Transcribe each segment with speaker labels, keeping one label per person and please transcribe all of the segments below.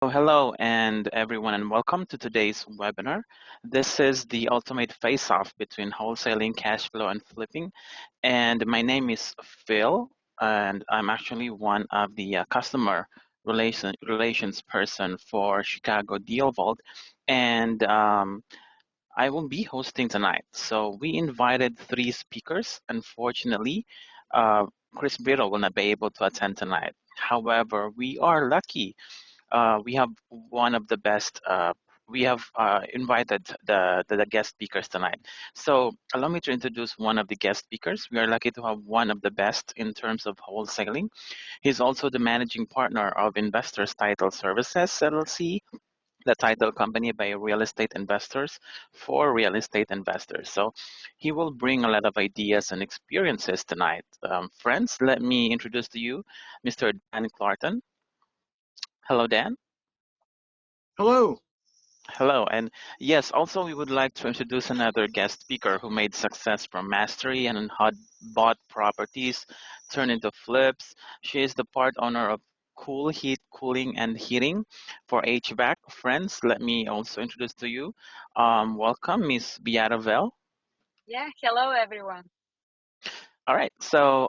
Speaker 1: Hello, and everyone, and welcome to today's webinar. This is the ultimate face-off between wholesaling, cash flow, and flipping. And my name is Phil, and I'm actually one of the customer relations person for Chicago DealVault. And I will be hosting tonight. So we invited three speakers. Unfortunately, uh, Chris Brittle will not be able to attend tonight. However, we are lucky we have one of the best. We have invited the guest speakers tonight. So allow me to introduce one of the guest speakers. We are lucky to have one of the best in terms of wholesaling. He's also the managing partner of Investors Title Services LLC, the title company by real estate investors for real estate investors. So he will bring a lot of ideas and experiences tonight. Friends, let me introduce to you Mr. Dan Clarton. Hello, Dan.
Speaker 2: Hello.
Speaker 1: Hello, and yes, also we would like to introduce another guest speaker who made success from mastery and had bought properties, turned into flips. She is the part owner of Cool Heat Cooling and Heating for HVAC. Friends, let me also introduce to you. Welcome, Miss Beata Vel.
Speaker 3: Yeah, hello everyone.
Speaker 1: All right, so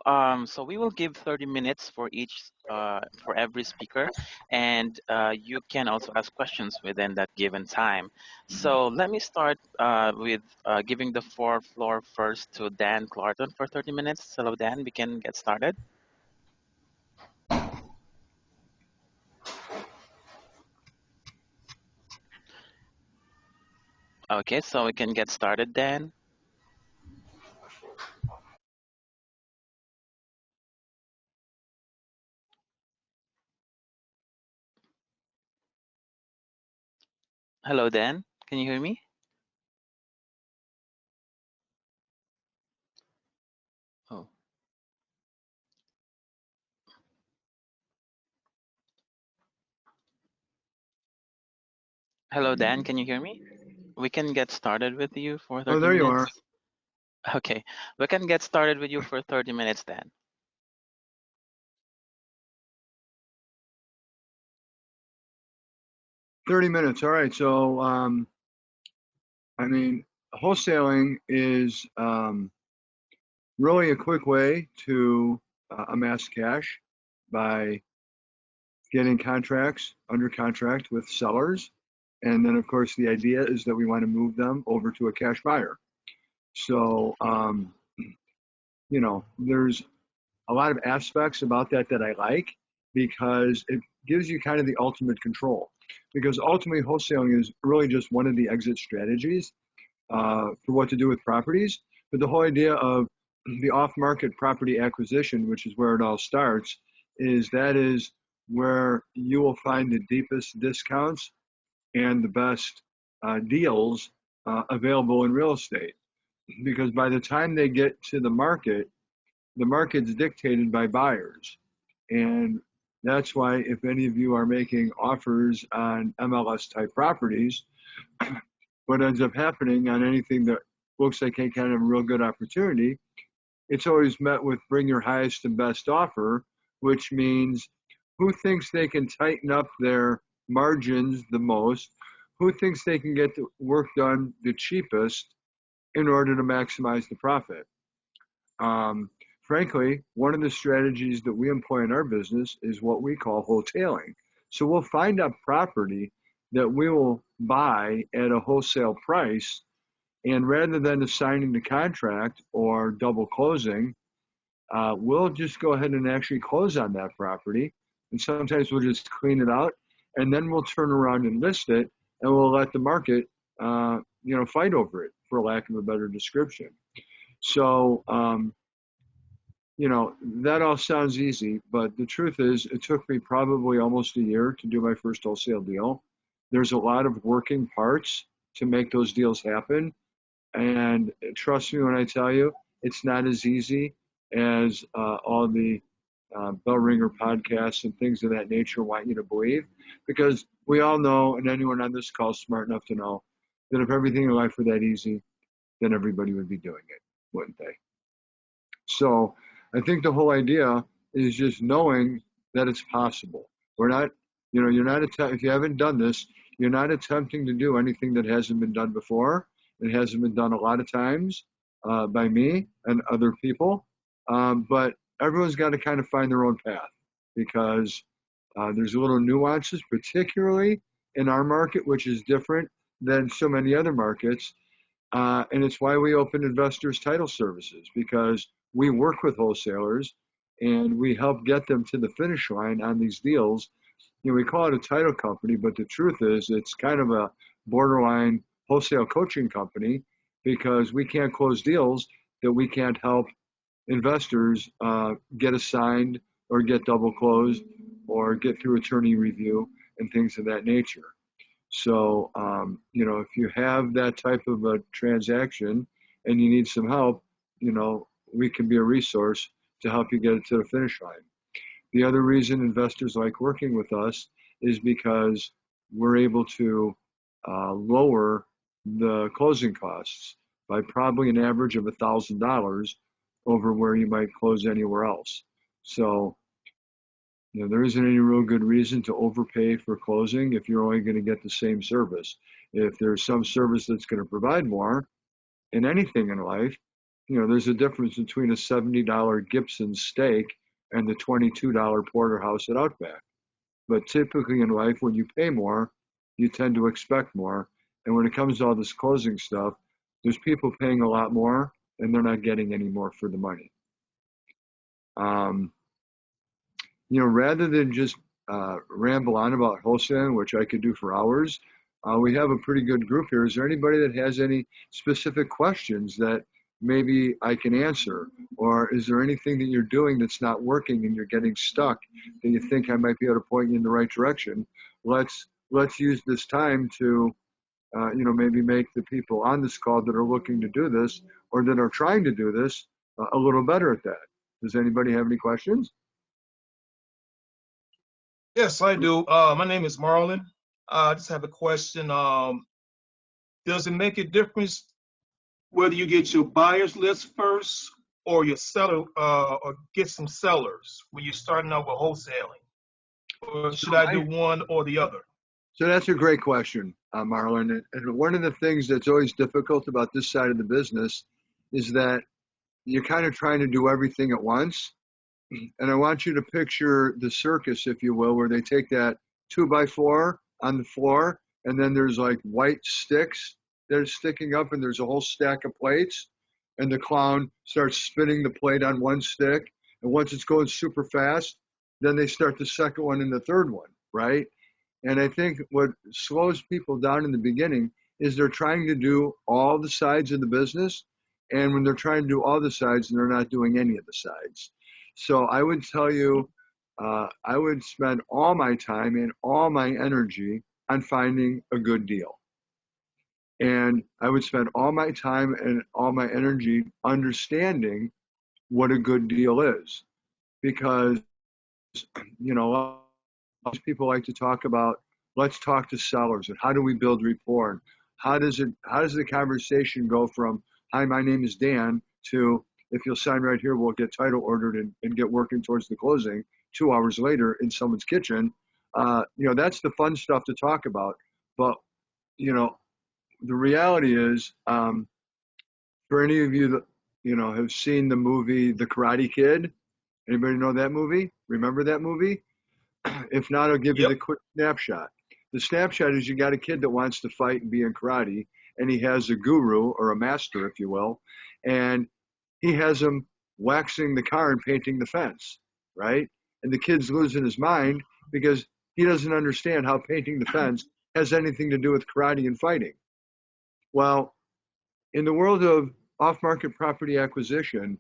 Speaker 1: we will give 30 minutes for each for every speaker, and you can also ask questions within that given time. So let me start with giving the floor first to Dan Clarton for 30 minutes. Hello, Dan. We can get started. Okay, so we can get started, Dan. Hello, Dan. Can you hear me? Oh. Hello, Dan. Can you hear me? We can get started with you for 30
Speaker 2: there you
Speaker 1: minutes.
Speaker 2: are.
Speaker 1: Okay, we can get started with you for 30 minutes, Dan.
Speaker 2: 30 minutes. All right. So, wholesaling is really a quick way to amass cash by getting contracts under contract with sellers. And then, of course, the idea is that we want to move them over to a cash buyer. So, there's a lot of aspects about that I like because it gives you kind of the ultimate control. Because ultimately, wholesaling is really just one of the exit strategies for what to do with properties. But the whole idea of the off-market property acquisition, which is where it all starts, is where you will find the deepest discounts and the best deals available in real estate. Because by the time they get to the market's dictated by buyers. And that's why if any of you are making offers on MLS type properties, what ends up happening on anything that looks like a kind of a real good opportunity, it's always met with bring your highest and best offer, which means who thinks they can tighten up their margins the most, who thinks they can get the work done the cheapest in order to maximize the profit. Frankly, one of the strategies that we employ in our business is what we call wholesaling. So we'll find a property that we will buy at a wholesale price, and rather than assigning the contract or double closing, we'll just go ahead and actually close on that property. And sometimes we'll just clean it out, and then we'll turn around and list it, and we'll let the market, fight over it, for lack of a better description. So, that all sounds easy, but the truth is it took me probably almost a year to do my first wholesale deal. There's a lot of working parts to make those deals happen. And trust me when I tell you, it's not as easy as all the bell ringer podcasts and things of that nature want you to believe. Because we all know, and anyone on this call is smart enough to know, that if everything in life were that easy, then everybody would be doing it, wouldn't they? So I think the whole idea is just knowing that it's possible. We're not, You're not if you haven't done this, you're not attempting to do anything that hasn't been done before. It hasn't been done a lot of times by me and other people. But everyone's got to kind of find their own path because there's little nuances, particularly in our market, which is different than so many other markets. And it's why we open investors title services, because we work with wholesalers and we help get them to the finish line on these deals. We call it a title company, but the truth is it's kind of a borderline wholesale coaching company because we can't close deals that we can't help investors get assigned or get double closed or get through attorney review and things of that nature. So, if you have that type of a transaction and you need some help, we can be a resource to help you get it to the finish line. The other reason investors like working with us is because we're able to lower the closing costs by probably an average of $1,000 over where you might close anywhere else. So, there isn't any real good reason to overpay for closing if you're only going to get the same service. If there's some service that's going to provide more in anything in life, there's a difference between a $70 Gibson steak and the $22 porterhouse at Outback. But typically in life, when you pay more, you tend to expect more. And when it comes to all this closing stuff, there's people paying a lot more and they're not getting any more for the money. Rather than just ramble on about wholesaling, which I could do for hours, we have a pretty good group here. Is there anybody that has any specific questions that maybe I can answer? Or is there anything that you're doing that's not working and you're getting stuck that you think I might be able to point you in the right direction? Let's use this time to, maybe make the people on this call that are looking to do this or that are trying to do this a little better at that. Does anybody have any questions?
Speaker 4: Yes, I do. My name is Marlon. I just have a question. Does it make a difference whether you get your buyers list first or your seller, or get some sellers when you're starting out with wholesaling? Or should I do one or the other?
Speaker 2: So that's a great question, Marlon. And one of the things that's always difficult about this side of the business is that you're kind of trying to do everything at once. And I want you to picture the circus, if you will, where they take that 2x4 on the floor, and then there's like white sticks that are sticking up, and there's a whole stack of plates, and the clown starts spinning the plate on one stick, and once it's going super fast, then they start the second one and the third one, right? And I think what slows people down in the beginning is they're trying to do all the sides of the business, and when they're trying to do all the sides, they're not doing any of the sides. So I would tell you, I would spend all my time and all my energy on finding a good deal. And I would spend all my time and all my energy understanding what a good deal is. Because, people like to talk about, let's talk to sellers and how do we build rapport? And how does the conversation go from, hi, my name is Dan, to, if you'll sign right here, we'll get title ordered and get working towards the closing 2 hours later in someone's kitchen. That's the fun stuff to talk about. But, the reality is, for any of you that, have seen the movie The Karate Kid, anybody know that movie? Remember that movie? If not, I'll give you the quick snapshot. The snapshot is you got a kid that wants to fight and be in karate, and he has a guru or a master, if you will, and he has him waxing the car and painting the fence, right? And the kid's losing his mind because he doesn't understand how painting the fence has anything to do with karate and fighting. Well, in the world of off-market property acquisition,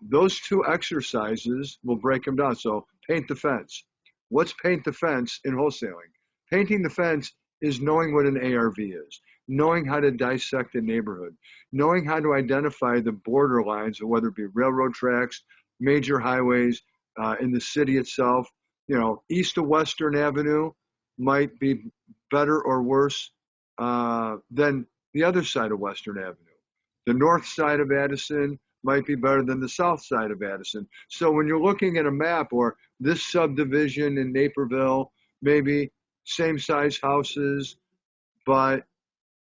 Speaker 2: those two exercises will break them down. So paint the fence. What's paint the fence in wholesaling? Painting the fence is knowing what an ARV is, knowing how to dissect a neighborhood, knowing how to identify the border lines of whether it be railroad tracks, major highways, in the city itself. East of Western Avenue might be better or worse than the other side of Western Avenue. The north side of Addison might be better than the south side of Addison. So when you're looking at a map, or this subdivision in Naperville maybe same size houses, but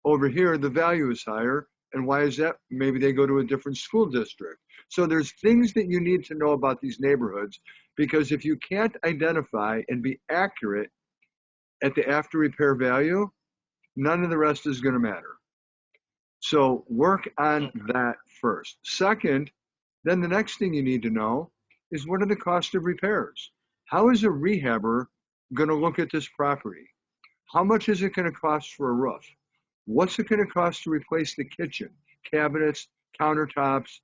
Speaker 2: over here the value is higher. And why is that? Maybe they go to a different school district. So there's things that you need to know about these neighborhoods, because if you can't identify and be accurate at the after repair value, none of the rest is going to matter. So work on that first. Second, then the next thing you need to know is, what are the cost of repairs? How is a rehabber going to look at this property? How much is it going to cost for a roof? What's it going to cost to replace the kitchen, cabinets, countertops,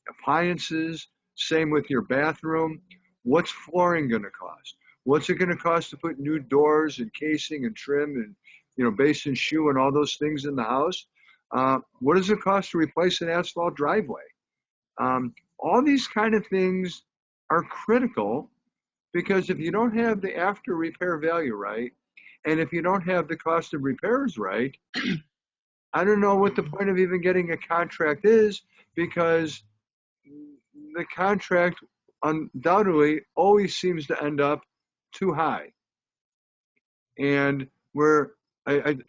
Speaker 2: appliances? Same with your bathroom. What's flooring going to cost? What's it going to cost to put new doors and casing and trim and base and shoe and all those things in the house? What does it cost to replace an asphalt driveway? All these kind of things are critical, because if you don't have the after repair value right, and if you don't have the cost of repairs right, I don't know what the point of even getting a contract is, because the contract undoubtedly always seems to end up too high. And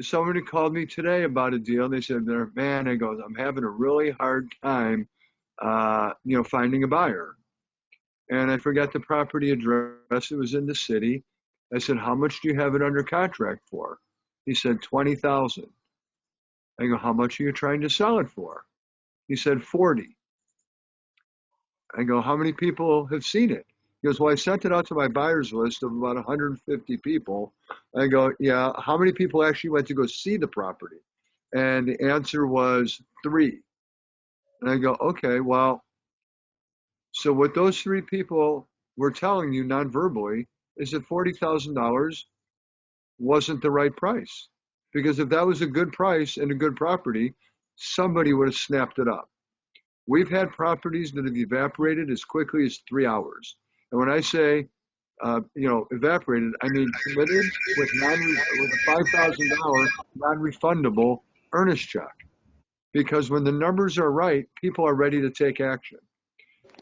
Speaker 2: somebody called me today about a deal. They said, man, I go, I'm having a really hard time, finding a buyer. And I forgot the property address. It was in the city. I said, how much do you have it under contract for? He said, 20,000. I go, how much are you trying to sell it for? He said, 40. I go, how many people have seen it? He goes, well, I sent it out to my buyers list of about 150 people. I go, yeah, how many people actually went to go see the property? And the answer was 3. And I go, okay, well, so what those 3 people were telling you non-verbally is that $40,000 wasn't the right price. Because if that was a good price and a good property, somebody would have snapped it up. We've had properties that have evaporated as quickly as 3 hours. And when I say, evaporated, I mean committed with a $5,000 non-refundable earnest check. Because when the numbers are right, people are ready to take action.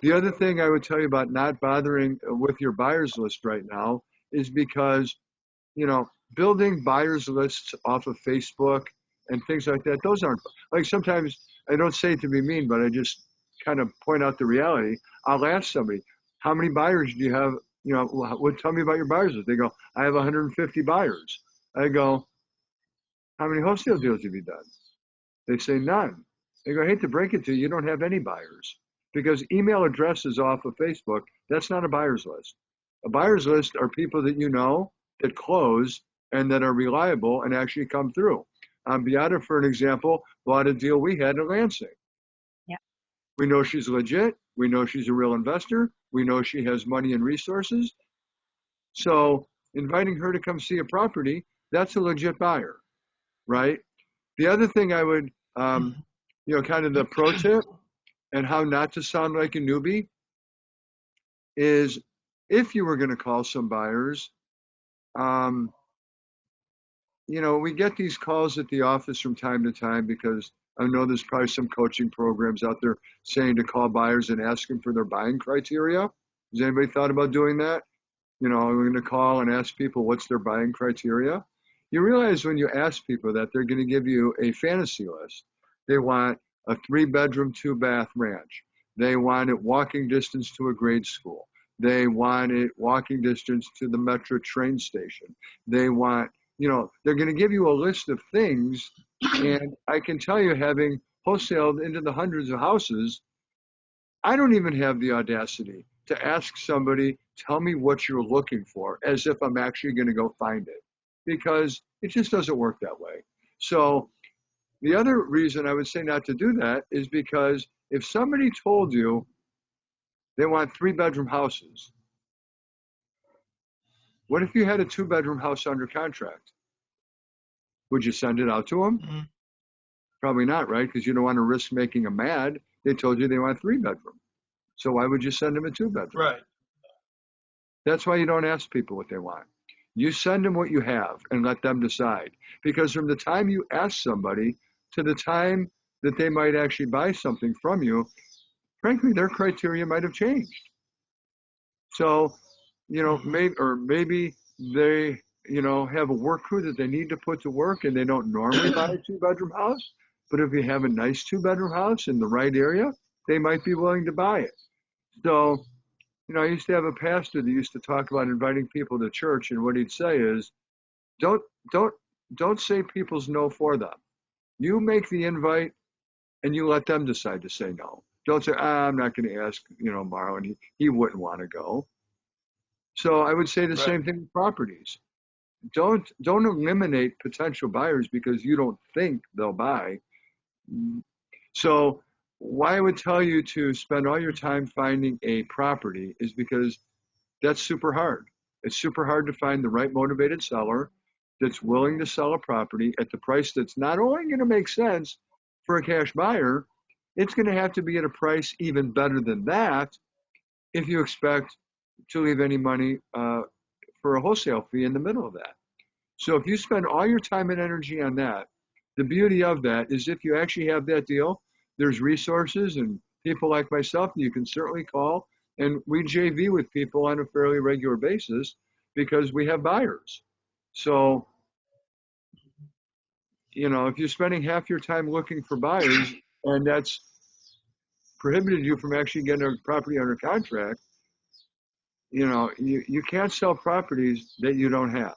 Speaker 2: The other thing I would tell you about not bothering with your buyers list right now is because, building buyers lists off of Facebook and things like that, those aren't, like, sometimes I don't say it to be mean, but I just kind of point out the reality. I'll ask somebody, how many buyers do you have? Tell me about your buyers list. They go, I have 150 buyers. I go, how many wholesale deals have you done? They say none. They go, I hate to break it to you, you don't have any buyers. Because email addresses off of Facebook, that's not a buyer's list. A buyer's list are people that you know that close and that are reliable and actually come through. Beata, for an example, bought a deal we had in Lansing.
Speaker 3: Yeah.
Speaker 2: We know she's legit. We know she's a real investor. We know she has money and resources. So inviting her to come see a property, that's a legit buyer, right? The other thing I would, kind of the pro tip and how not to sound like a newbie is, if you were going to call some buyers, we get these calls at the office from time to time, because I know there's probably some coaching programs out there saying to call buyers and ask them for their buying criteria. Has anybody thought about doing that? We're going to call and ask people what's their buying criteria. You realize when you ask people that, they're going to give you a fantasy list. They want a 3-bedroom, 2-bath ranch. They want it walking distance to a grade school. They want it walking distance to the metro train station. They want, they're going to give you a list of things. And I can tell you, having wholesaled into the hundreds of houses, I don't even have the audacity to ask somebody, tell me what you're looking for, as if I'm actually going to go find it, because it just doesn't work that way. So the other reason I would say not to do that is because if somebody told you they want 3-bedroom houses, what if you had a 2-bedroom house under contract? Would you send it out to them?
Speaker 4: Mm-hmm.
Speaker 2: Probably not, right? Because you don't want to risk making them mad. They told you they want 3-bedroom. So why would you send them a 2-bedroom?
Speaker 4: Right.
Speaker 2: That's why you don't ask people what they want. You send them what you have and let them decide. Because from the time you ask somebody to the time that they might actually buy something from you, frankly, their criteria might have changed. So, maybe they, have a work crew that they need to put to work and they don't normally buy a 2-bedroom house. But if you have a nice 2-bedroom house in the right area, they might be willing to buy it. So, I used to have a pastor that used to talk about inviting people to church, and what he'd say is, don't don't don't say people's no for them. You make the invite and you let them decide to say no. Don't say, I'm not going to ask, Marlon. He wouldn't want to go. So I would say the
Speaker 4: Right.
Speaker 2: same thing with properties. Don't eliminate potential buyers because you don't think they'll buy. So why I would tell you to spend all your time finding a property is because that's super hard. It's super hard to find the right motivated seller that's willing to sell a property at the price that's not only going to make sense for a cash buyer, it's going to have to be at a price even better than that if you expect to leave any money for a wholesale fee in the middle of that. So if you spend all your time and energy on that, the beauty of that is if you actually have that deal, there's resources and people like myself that you can certainly call, and we JV with people on a fairly regular basis because we have buyers. So, if you're spending half your time looking for buyers and that's prohibited you from actually getting a property under contract, you can't sell properties that you don't have.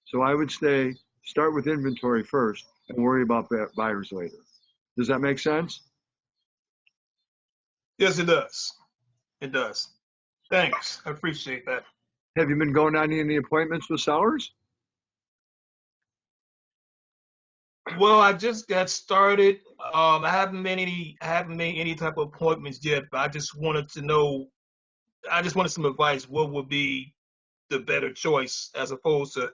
Speaker 2: So I would say start with inventory first and worry about buyers later. Does that make sense?
Speaker 4: Yes, it does. It does. Thanks. I appreciate that.
Speaker 2: Have you been going on any appointments with sellers?
Speaker 4: Well, I just got started. I haven't made any type of appointments yet, but I just wanted to know. I just wanted some advice. What would be the better choice as opposed to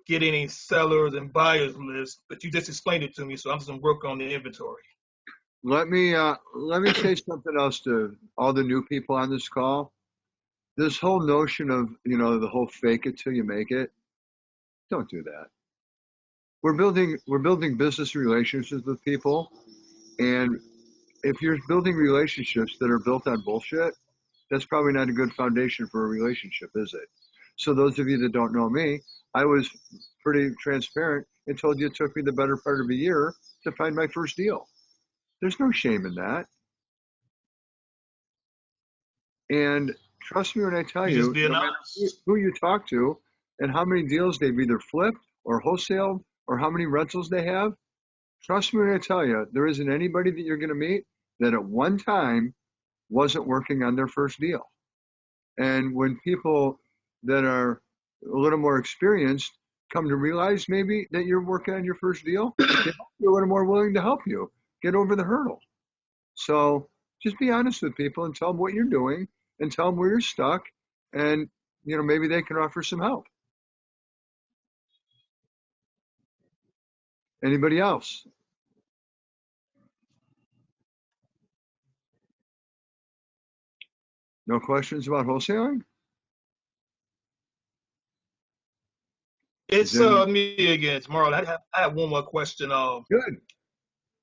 Speaker 4: getting a sellers and buyers list? But you just explained it to me, so I'm just gonna work on the inventory.
Speaker 2: Let me say something else to all the new people on this call. This whole notion of the whole fake it till you make it. Don't do that. We're building business relationships with people, and if you're building relationships that are built on bullshit, that's probably not a good foundation for a relationship, is it? So those of you that don't know me, I was pretty transparent and told you it took me the better part of a year to find my first deal. There's no shame in that. And trust me when I tell
Speaker 4: You just
Speaker 2: you,
Speaker 4: being
Speaker 2: no matter
Speaker 4: honest.
Speaker 2: who you talk to and how many deals they've either flipped or wholesaled or how many rentals they have, trust me when I tell you, there isn't anybody that you're going to meet that at one time wasn't working on their first deal. And when people that are a little more experienced come to realize maybe that you're working on your first deal, they're a little more willing to help you get over the hurdle. So just be honest with people and tell them what you're doing and tell them where you're stuck. And, maybe they can offer some help. Anybody else? No questions about wholesaling? Is
Speaker 4: It's
Speaker 2: any
Speaker 4: me again, tomorrow. I have one more question.
Speaker 2: good?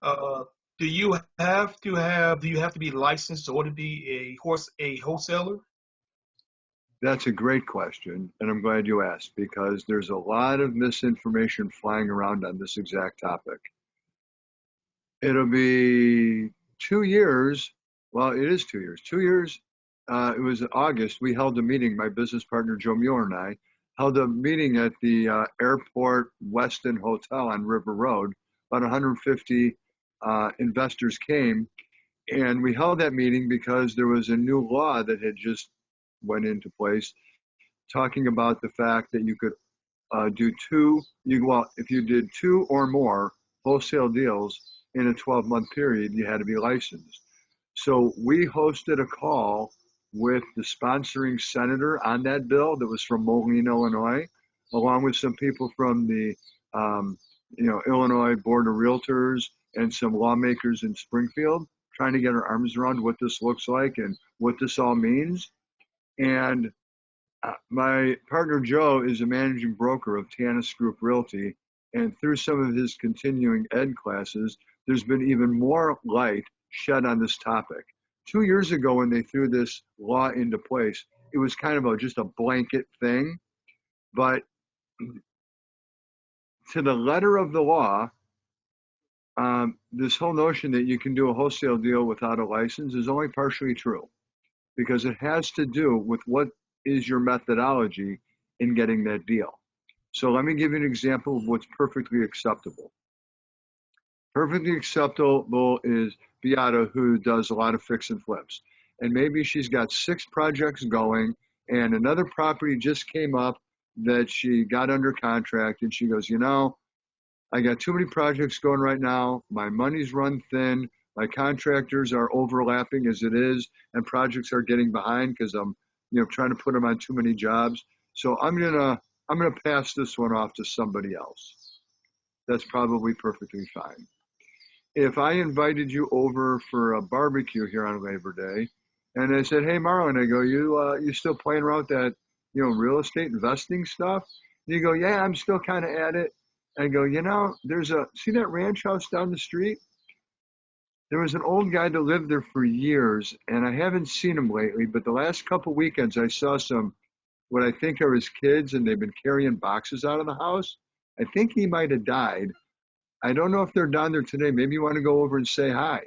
Speaker 4: Uh, do you have to be licensed or to be a wholesaler?
Speaker 2: That's a great question. And I'm glad you asked because there's a lot of misinformation flying around on this exact topic. It'll be 2 years. Well, it is 2 years. 2 years. It was in August. We held a meeting. My business partner Joe Mueller and I held a meeting at the Airport Westin Hotel on River Road. About 150 investors came, and we held that meeting because there was a new law that had just went into place, talking about the fact that you could do two. Well, if you did two or more wholesale deals in a 12-month period, you had to be licensed. So we hosted a call with the sponsoring senator on that bill that was from Moline, Illinois, along with some people from the Illinois Board of Realtors and some lawmakers in Springfield, trying to get our arms around what this looks like and what this all means. And my partner Joe is a managing broker of Tanis Group Realty, and through some of his continuing ed classes, there's been even more light shed on this topic. 2 years ago, when they threw this law into place, it was kind of just a blanket thing. But to the letter of the law, this whole notion that you can do a wholesale deal without a license is only partially true, because it has to do with what is your methodology in getting that deal. So let me give you an example of what's perfectly acceptable. Perfectly acceptable is Beata, who does a lot of fix and flips. And maybe she's got 6 projects going, and another property just came up that she got under contract, and she goes, I got too many projects going right now. My money's run thin. My contractors are overlapping as it is, and projects are getting behind because I'm, trying to put them on too many jobs. So I'm gonna pass this one off to somebody else. That's probably perfectly fine. If I invited you over for a barbecue here on Labor Day, and I said, "Hey, Marlon," I go, "You still playing around with that, real estate investing stuff?" And you go, "Yeah, I'm still kind of at it." I go, see that ranch house down the street? There was an old guy that lived there for years, and I haven't seen him lately, but the last couple weekends I saw some, what I think are his kids, and they've been carrying boxes out of the house. I think he might have died. I don't know if they're down there today. Maybe you want to go over and say hi.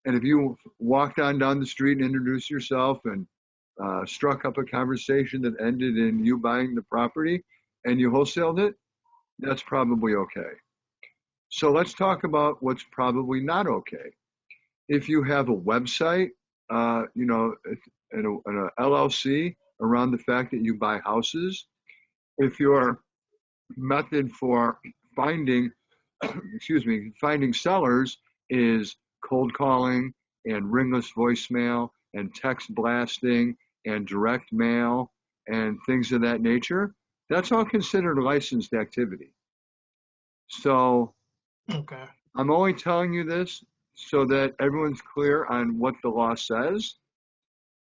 Speaker 2: And if you walked on down the street and introduced yourself and struck up a conversation that ended in you buying the property and you wholesaled it, that's probably okay. So let's talk about what's probably not okay. If you have a website, and an LLC around the fact that you buy houses, if your method for finding sellers is cold calling and ringless voicemail and text blasting and direct mail and things of that nature, that's all considered licensed activity. So
Speaker 4: Okay.
Speaker 2: I'm only telling you this so that everyone's clear on what the law says.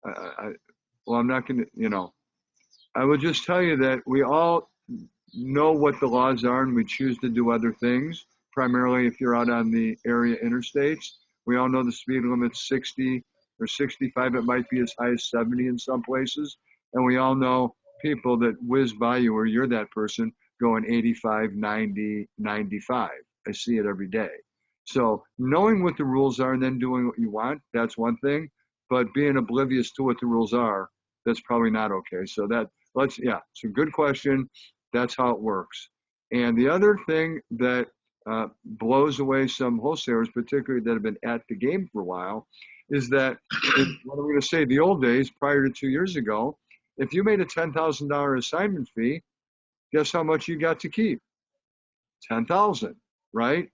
Speaker 2: I'm not going to, I will just tell you that we all know what the laws are and we choose to do other things. Primarily if you're out on the area interstates, we all know the speed limit's 60 or 65. It might be as high as 70 in some places. And we all know people that whiz by you, or you're that person, going 85, 90, 95. I see it every day. So knowing what the rules are and then doing what you want, that's one thing. But being oblivious to what the rules are, that's probably not okay. So it's a good question. That's how it works. And the other thing that blows away some wholesalers, particularly that have been at the game for a while, is that what I'm going to say, the old days prior to 2 years ago, if you made a $10,000 assignment fee, guess how much you got to keep? $10,000, right?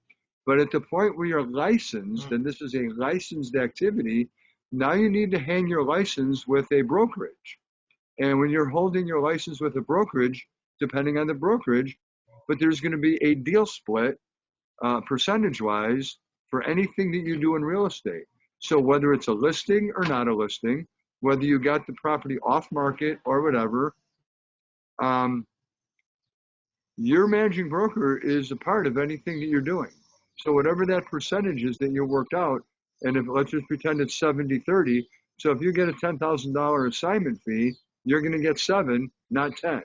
Speaker 2: But at the point where you're licensed, and this is a licensed activity, now you need to hang your license with a brokerage. And when you're holding your license with a brokerage, depending on the brokerage, but there's going to be a deal split percentage-wise for anything that you do in real estate. So whether it's a listing or not a listing, whether you got the property off market or whatever, your managing broker is a part of anything that you're doing. So whatever that percentage is that you worked out, and if let's just pretend it's 70-30, so if you get a $10,000 assignment fee, you're going to get 7, not 10.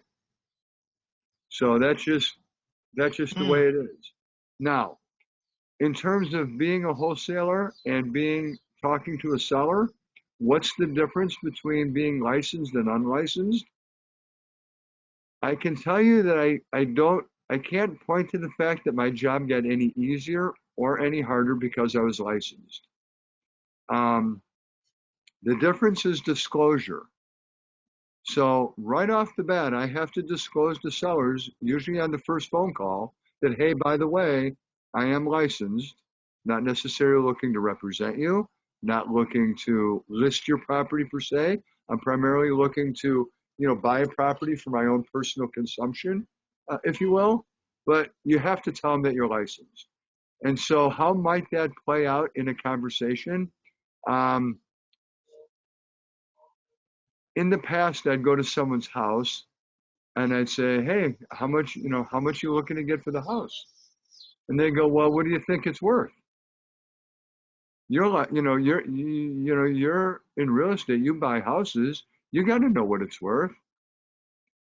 Speaker 2: So that's just the way it is. Now, in terms of being a wholesaler and talking to a seller, what's the difference between being licensed and unlicensed? I can tell you that I can't point to the fact that my job got any easier or any harder because I was licensed. The difference is disclosure. So right off the bat, I have to disclose to sellers, usually on the first phone call, that, hey, by the way, I am licensed, not necessarily looking to represent you, not looking to list your property per se. I'm primarily looking to, buy a property for my own personal consumption, if you will. But you have to tell them that you're licensed. And so how might that play out in a conversation? In the past, I'd go to someone's house and I'd say, hey, how much you looking to get for the house? And they go, well, what do you think it's worth? You're like, you're in real estate, you buy houses, You got to know what it's worth.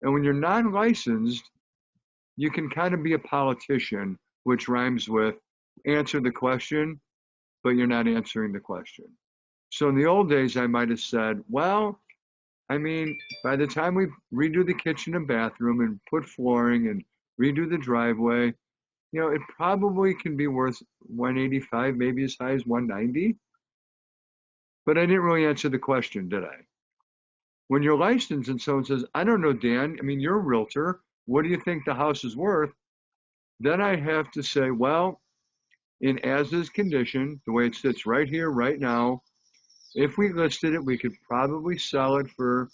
Speaker 2: And when you're non-licensed, you can kind of be a politician, which rhymes with answer the question, but you're not answering the question. So in the old days, I might have said, well, I mean, by the time we redo the kitchen and bathroom and put flooring and redo the driveway, it probably can be worth 185, maybe as high as 190. But I didn't really answer the question, did I? When you're licensed and someone says, I don't know, Dan, I mean, you're a realtor. What do you think the house is worth? Then I have to say, well, in as-is condition, the way it sits right here, right now, if we listed it, we could probably sell it for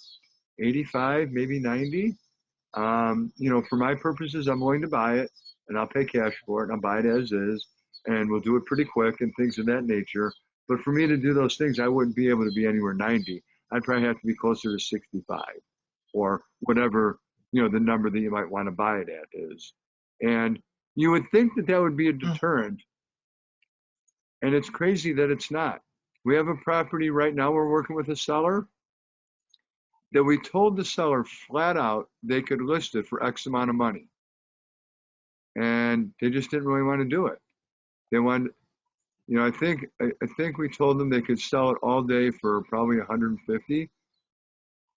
Speaker 2: 85, maybe 90. For my purposes, I'm willing to buy it and I'll pay cash for it and I'll buy it as is and we'll do it pretty quick and things of that nature. But for me to do those things, I wouldn't be able to be anywhere 90. I'd probably have to be closer to 65 or whatever, the number that you might want to buy it at is. And you would think that that would be a deterrent. And it's crazy that it's not. We have a property right now, we're working with a seller that we told the seller flat out they could list it for X amount of money. And they just didn't really want to do it. They wanted, I think we told them they could sell it all day for probably 150,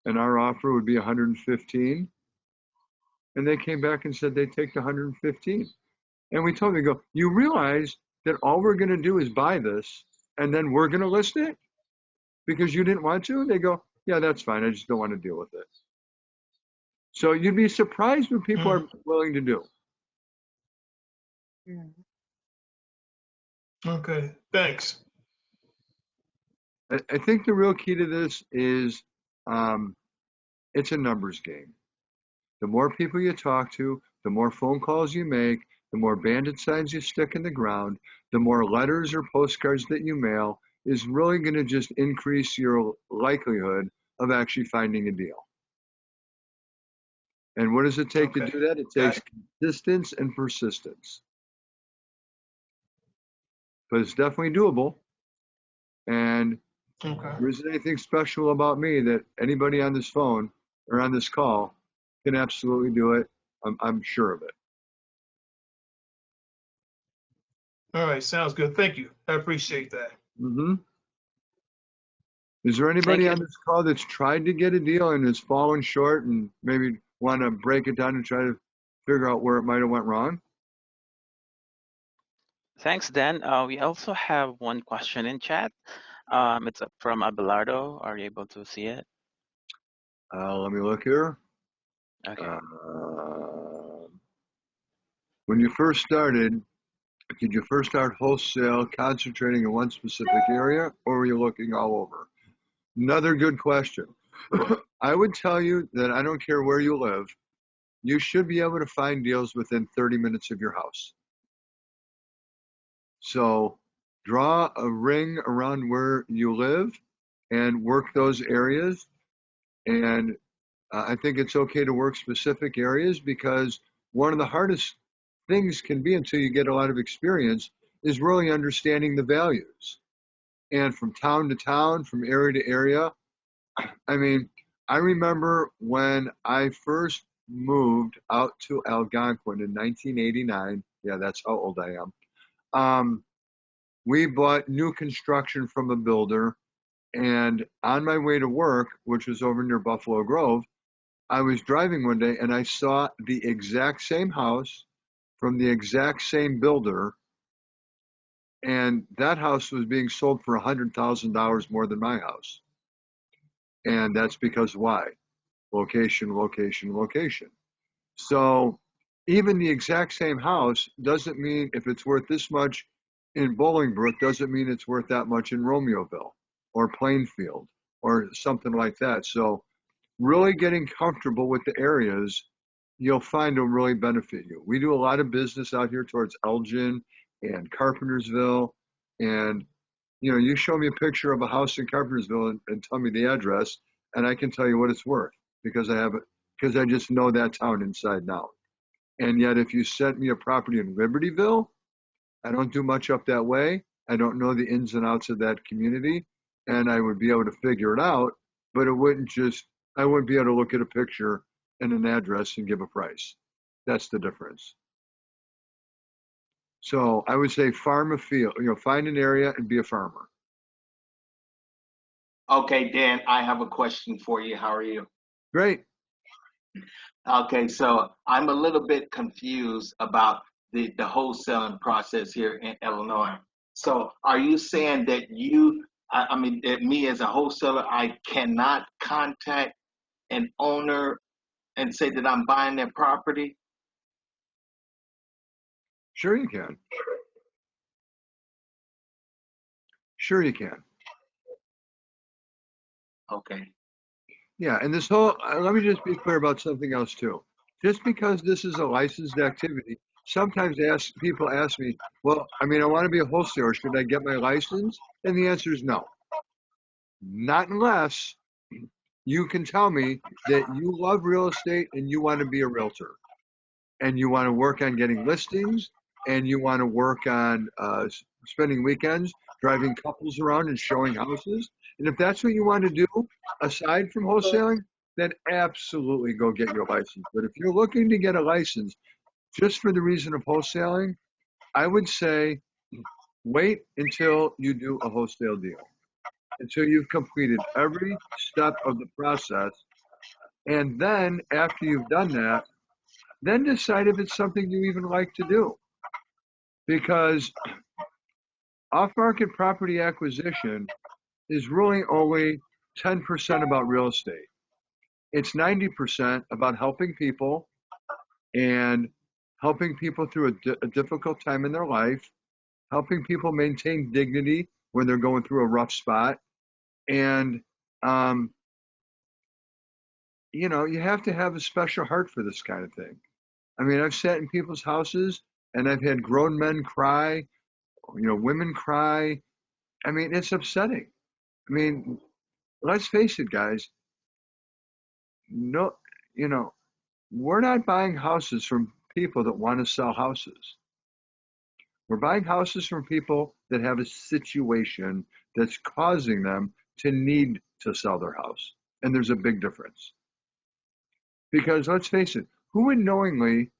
Speaker 2: and our offer would be 115. And they came back and said they'd take the 115. And we told them, they go, you realize that all we're going to do is buy this, and then we're going to list it because you didn't want to? They go, yeah, that's fine. I just don't want to deal with it. So you'd be surprised what people are willing to do.
Speaker 4: Okay, thanks.
Speaker 2: I think the real key to this is it's a numbers game. The more people you talk to, the more phone calls you make, the more bandit signs you stick in the ground, the more letters or postcards that you mail is really going to just increase your likelihood of actually finding a deal. And what does it take to do that? It takes consistency and persistence. But it's definitely doable. And there isn't anything special about me that anybody on this phone or on this call can absolutely do it. I'm sure of it.
Speaker 4: All right, sounds good. Thank you. I appreciate that.
Speaker 2: Is there anybody on this call that's tried to get a deal and has fallen short and maybe want to break it down and try to figure out where it might have went wrong?
Speaker 1: Thanks, Dan. We also have one question in chat. It's from Abelardo. Are you able to see it?
Speaker 2: Let me look here.
Speaker 1: Okay.
Speaker 2: When you first started, did you first start wholesale concentrating in one specific area, or were you looking all over? Another good question. I would tell you that I don't care where you live, you should be able to find deals within 30 minutes of your house. So draw a ring around where you live and work those areas. And I think it's okay to work specific areas because one of the hardest things can be until you get a lot of experience is really understanding the values. And from town to town, from area to area, I mean, I remember when I first moved out to Algonquin in 1989. Yeah, that's how old I am. We bought new construction from a builder, and on my way to work, which was over near Buffalo Grove, I was driving one day and I saw the exact same house from the exact same builder, and that house was being sold for $100,000 more than my house. And that's because why? Location, location, location. So even the exact same house doesn't mean if it's worth this much in Bolingbrook, doesn't mean it's worth that much in Romeoville or Plainfield or something like that. So really getting comfortable with the areas, you'll find will really benefit you. We do a lot of business out here towards Elgin and Carpentersville. And, you show me a picture of a house in Carpentersville and tell me the address, and I can tell you what it's worth because I just know that town inside and out. And yet if you sent me a property in Libertyville, I don't do much up that way. I don't know the ins and outs of that community, and I would be able to figure it out, but it wouldn't just I wouldn't be able to look at a picture and an address and give a price. That's the difference. So I would say farm a field, find an area and be a farmer.
Speaker 5: Okay, Dan, I have a question for you. How are you?
Speaker 2: Great.
Speaker 5: Okay, so I'm a little bit confused about the wholesaling process here in Illinois. So are you saying that that me as a wholesaler, I cannot contact an owner and say that I'm buying their property?
Speaker 2: Sure you can. Sure you can.
Speaker 5: Okay.
Speaker 2: Yeah, and this whole, let me just be clear about something else too. Just because this is a licensed activity, sometimes people ask me, well, I want to be a wholesaler. Should I get my license? And the answer is no. Not unless you can tell me that you love real estate and you want to be a realtor and you want to work on getting listings and you want to work on spending weekends driving couples around and showing houses. And if that's what you want to do aside from wholesaling, then absolutely go get your license. But if you're looking to get a license just for the reason of wholesaling, I would say wait until you do a wholesale deal, until you've completed every step of the process. And then after you've done that, then decide if it's something you even like to do. Because off-market property acquisition is really only 10% about real estate. It's 90% about helping people and helping people through a difficult time in their life, helping people maintain dignity when they're going through a rough spot. And, you have to have a special heart for this kind of thing. I've sat in people's houses and I've had grown men cry, women cry. It's upsetting. Let's face it, guys. No, we're not buying houses from people that want to sell houses. We're buying houses from people that have a situation that's causing them to need to sell their house. And there's a big difference. Because let's face it, who would knowingly,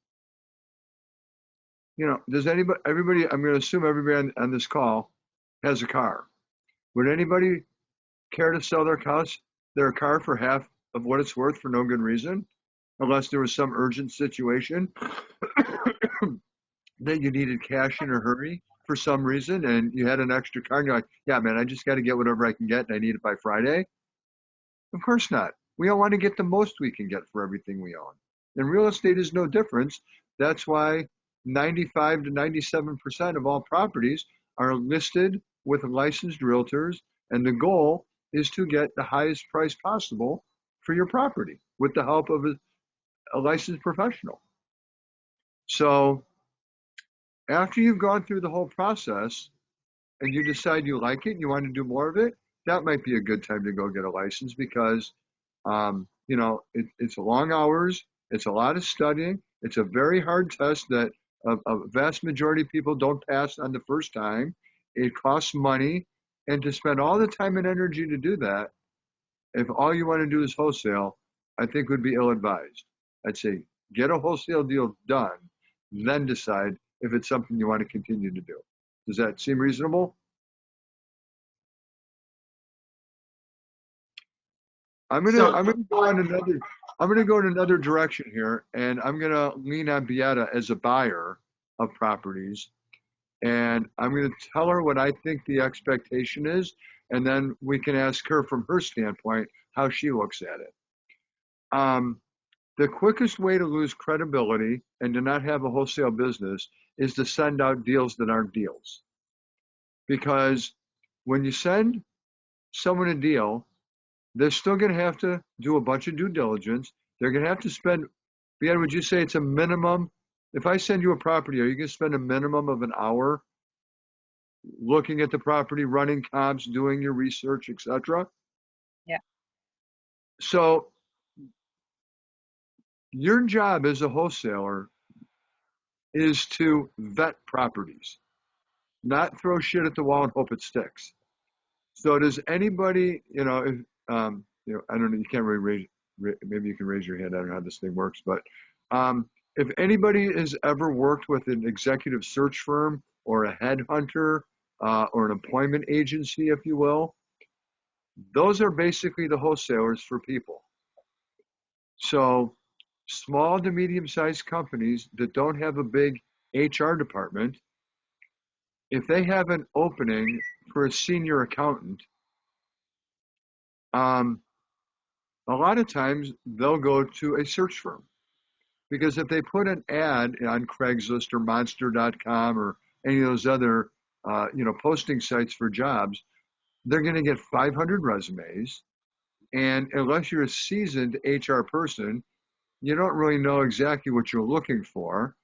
Speaker 2: does everybody, I'm going to assume everybody on this call has a car. Would anybody care to sell their car for half of what it's worth for no good reason? Unless there was some urgent situation that you needed cash in a hurry for some reason and you had an extra car and you're like, yeah, man, I just got to get whatever I can get and I need it by Friday. Of course not. We all want to get the most we can get for everything we own. And real estate is no difference. That's why 95 to 97% of all properties are listed with licensed realtors. And the goal is to get the highest price possible for your property with the help of a licensed professional. So after you've gone through the whole process and you decide you like it and you want to do more of it, that might be a good time to go get a license because, it's long hours. It's a lot of studying. It's a very hard test that a vast majority of people don't pass on the first time. It costs money. And to spend all the time and energy to do that, if all you want to do is wholesale, I think would be ill-advised. I'd say get a wholesale deal done, then decide if it's something you want to continue to do. Does that seem reasonable? I'm gonna go in another direction here, and I'm gonna lean on Beata as a buyer of properties, and I'm gonna tell her what I think the expectation is, and then we can ask her from her standpoint how she looks at it. The quickest way to lose credibility and to not have a wholesale business is to send out deals that aren't deals. Because when you send someone a deal, they're still going to have to do a bunch of due diligence. They're going to have to spend, Bianca, would you say it's a minimum? If I send you a property, are you going to spend a minimum of an hour looking at the property, running comps, doing your research, etc.?
Speaker 3: Yeah.
Speaker 2: So your job as a wholesaler is to vet properties, not throw shit at the wall and hope it sticks. So does anybody, I don't know, you can't really raise. maybe you can raise your hand. I don't know how this thing works, but if anybody has ever worked with an executive search firm or a headhunter or an employment agency, if you will, those are basically the wholesalers for people. So small to medium-sized companies that don't have a big HR department, if they have an opening for a senior accountant, a lot of times they'll go to a search firm, because if they put an ad on Craigslist or Monster.com or any of those other posting sites for jobs, they're going to get 500 resumes, and unless you're a seasoned HR person, you don't really know exactly what you're looking for.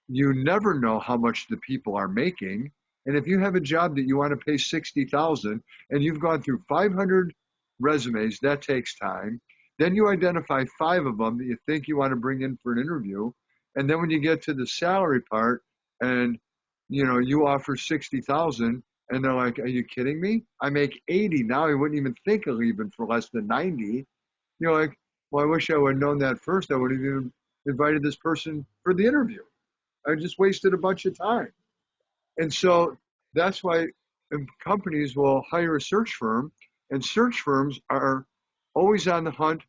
Speaker 2: You never know how much the people are making. And if you have a job that you want to pay 60,000 and you've gone through 500 resumes, that takes time. Then you identify 5 of them that you think you want to bring in for an interview. And then when you get to the salary part and you offer 60,000 and they're like, "Are you kidding me? I make 80 now. I wouldn't even think of leaving for less than 90." You're like, "Well, I wish I would have known that first. I would have even invited this person for the interview. I just wasted a bunch of time." And so that's why companies will hire a search firm, and search firms are always on the hunt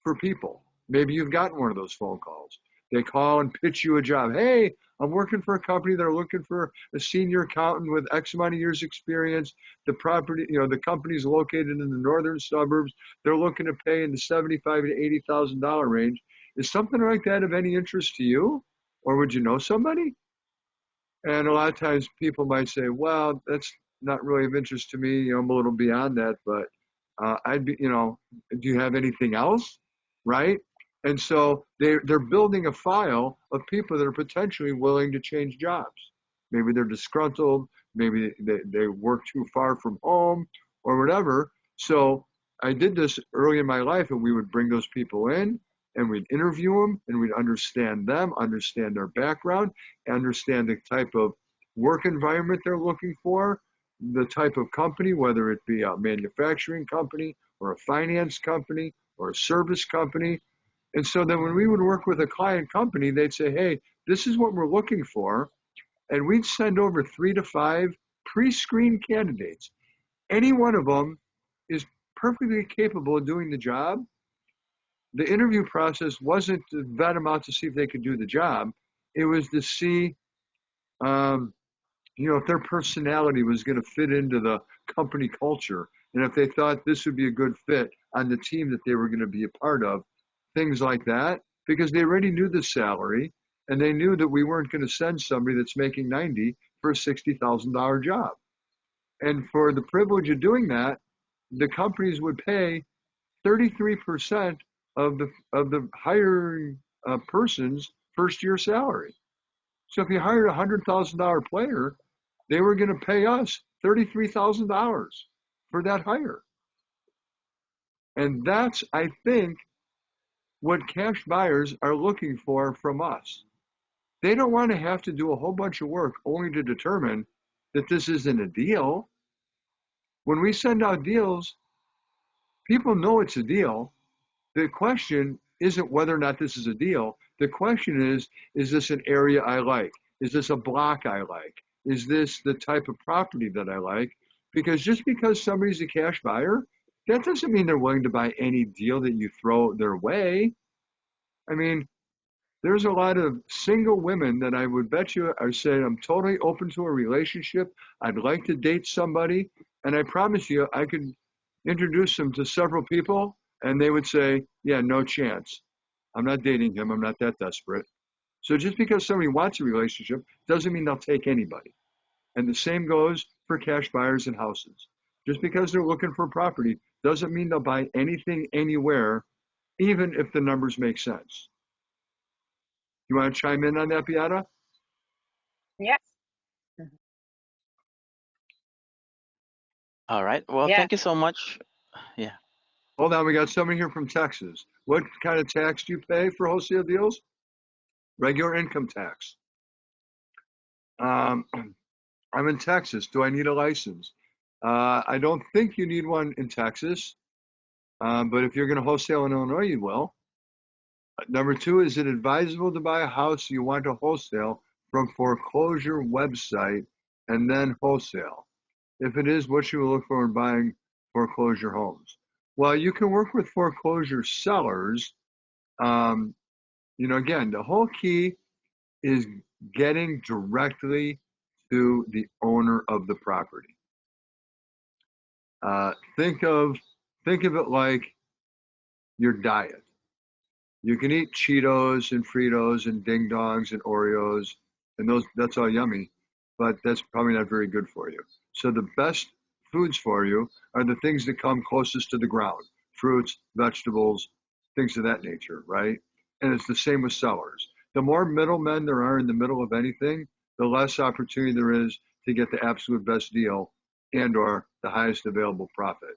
Speaker 2: for people. Maybe you've gotten one of those phone calls. They call and pitch you a job. "Hey, I'm working for a company that are looking for a senior accountant with X amount of years experience. The property, the company's located in the northern suburbs. They're looking to pay in the $75,000 to $80,000 range. Is something like that of any interest to you? Or would you know somebody?" And a lot of times people might say, "Well, that's not really of interest to me. I'm a little beyond that, but I'd be, do you have anything else?" Right? And so they're building a file of people that are potentially willing to change jobs. Maybe they're disgruntled. Maybe they work too far from home or whatever. So I did this early in my life, and we would bring those people in and we'd interview them and we'd understand them, understand their background, understand the type of work environment they're looking for, the type of company, whether it be a manufacturing company or a finance company or a service company. And so then when we would work with a client company, they'd say, "Hey, this is what we're looking for." And we'd send over 3 to 5 pre-screened candidates. Any one of them is perfectly capable of doing the job. The interview process wasn't to vet them out to see if they could do the job. It was to see, if their personality was going to fit into the company culture, and if they thought this would be a good fit on the team that they were going to be a part of, things like that, because they already knew the salary, and they knew that we weren't going to send somebody that's making 90 for a $60,000 job. And for the privilege of doing that, the companies would pay 33% of the hiring person's first year salary. So if you hired a $100,000 player, they were going to pay us $33,000 for that hire. And that's, I think, what cash buyers are looking for from us. They don't want to have to do a whole bunch of work only to determine that this isn't a deal. When we send out deals, people know it's a deal. The question isn't whether or not this is a deal. The question is this an area I like? Is this a block I like? Is this the type of property that I like? Because just because somebody's a cash buyer, that doesn't mean they're willing to buy any deal that you throw their way. I mean, there's a lot of single women that I would bet you are saying, "I'm totally open to a relationship. I'd like to date somebody." And I promise you, I could introduce them to several people and they would say, "Yeah, no chance. I'm not dating him. I'm not that desperate." So just because somebody wants a relationship doesn't mean they'll take anybody. And the same goes for cash buyers and houses. Just because they're looking for property doesn't mean they'll buy anything anywhere, even if the numbers make sense. You want to chime in on that, Beata?
Speaker 3: Yes. Mhm.
Speaker 1: All right. Well,
Speaker 3: Yeah.
Speaker 1: thank you so much. Yeah.
Speaker 2: Hold on, we got somebody here from Texas. What kind of tax do you pay for wholesale deals? Regular income tax. I'm in Texas. Do I need a license? I don't think you need one in Texas. But if you're going to wholesale in Illinois, you will. Number two, is it advisable to buy a house you want to wholesale from foreclosure website and then wholesale? If it is, what should we look for in buying foreclosure homes? Well, you can work with foreclosure sellers. Again, the whole key is getting directly to the owner of the property. Think of it like your diet. You can eat Cheetos and Fritos and Ding Dongs and Oreos, and that's all yummy, but that's probably not very good for you. So the best foods for you are the things that come closest to the ground: fruits, vegetables, things of that nature, right? And it's the same with sellers. The more middlemen there are in the middle of anything, the less opportunity there is to get the absolute best deal and or the highest available profit.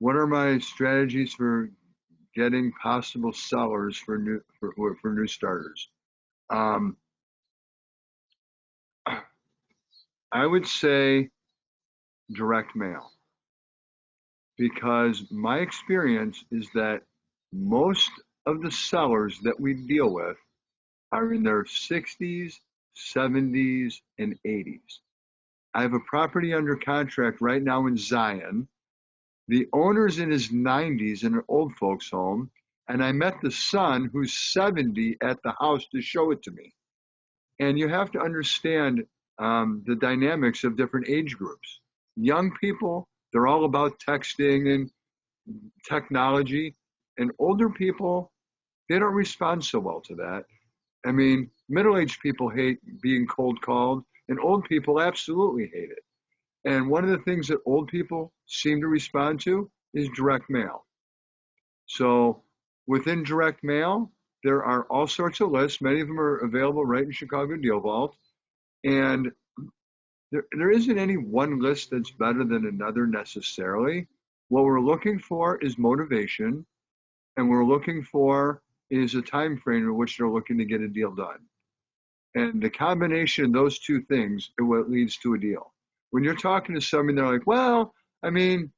Speaker 2: What are my strategies for getting possible sellers for new starters? I would say direct mail, because my experience is that most of the sellers that we deal with are in their 60s, 70s, and 80s. I have a property under contract right now in Zion. The owner's in his 90s in an old folks home, and I met the son who's 70 at the house to show it to me. And you have to understand the dynamics of different age groups. Young people, they're all about texting and technology, and older people, they don't respond so well to that. I mean, middle-aged people hate being cold called, and old people absolutely hate it. And one of the things that old people seem to respond to is direct mail. So within direct mail, there are all sorts of lists. Many of them are available right in ChicagoDealVault. And there isn't any one list that's better than another necessarily. What we're looking for is motivation, and we're looking for is a time frame in which they're looking to get a deal done. And the combination of those two things is what leads to a deal. When you're talking to somebody, they're like, well, I mean,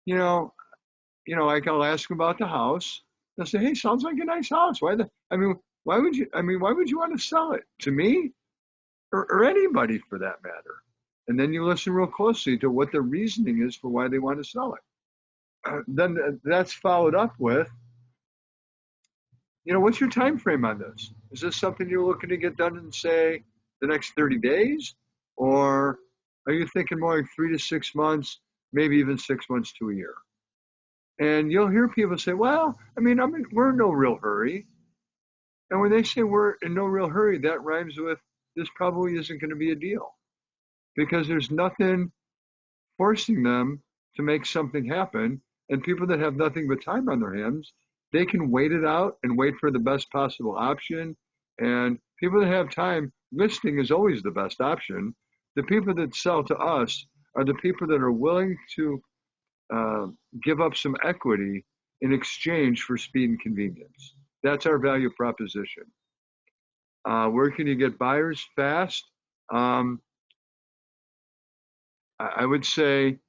Speaker 2: like I'll ask them about the house. They'll say, hey, sounds like a nice house. Why would you want to sell it to me or anybody for that matter? And then you listen real closely to what the reasoning is for why they want to sell it. Then that's followed up with, what's your time frame on this? Is this something you're looking to get done in, say, the next 30 days? Or are you thinking more like 3 to 6 months, maybe even 6 months to a year? And you'll hear people say, well, we're in no real hurry. And when they say we're in no real hurry, that rhymes with this probably isn't going to be a deal, because there's nothing forcing them to make something happen. And people that have nothing but time on their hands, they can wait it out and wait for the best possible option. And people that have time, listing is always the best option. The people that sell to us are the people that are willing to give up some equity in exchange for speed and convenience. That's our value proposition. Where can you get buyers fast? I would say,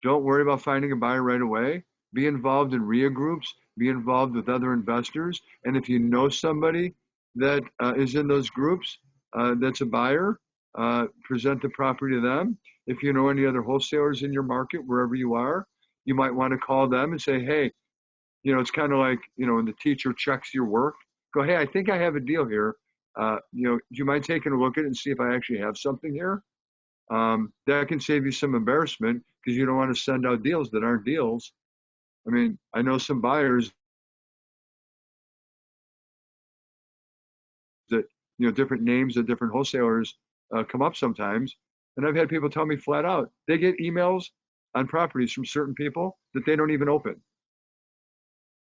Speaker 2: don't worry about finding a buyer right away. Be involved in RIA groups. Be involved with other investors. And if you know somebody that is in those groups that's a buyer, present the property to them. If you know any other wholesalers in your market, wherever you are, you might want to call them and say, hey, it's kind of like, when the teacher checks your work, go, hey, I think I have a deal here. Do you mind taking a look at it and see if I actually have something here? That can save you some embarrassment, because you don't want to send out deals that aren't deals. I know some buyers that, different names of different wholesalers come up sometimes. And I've had people tell me flat out, they get emails on properties from certain people that they don't even open,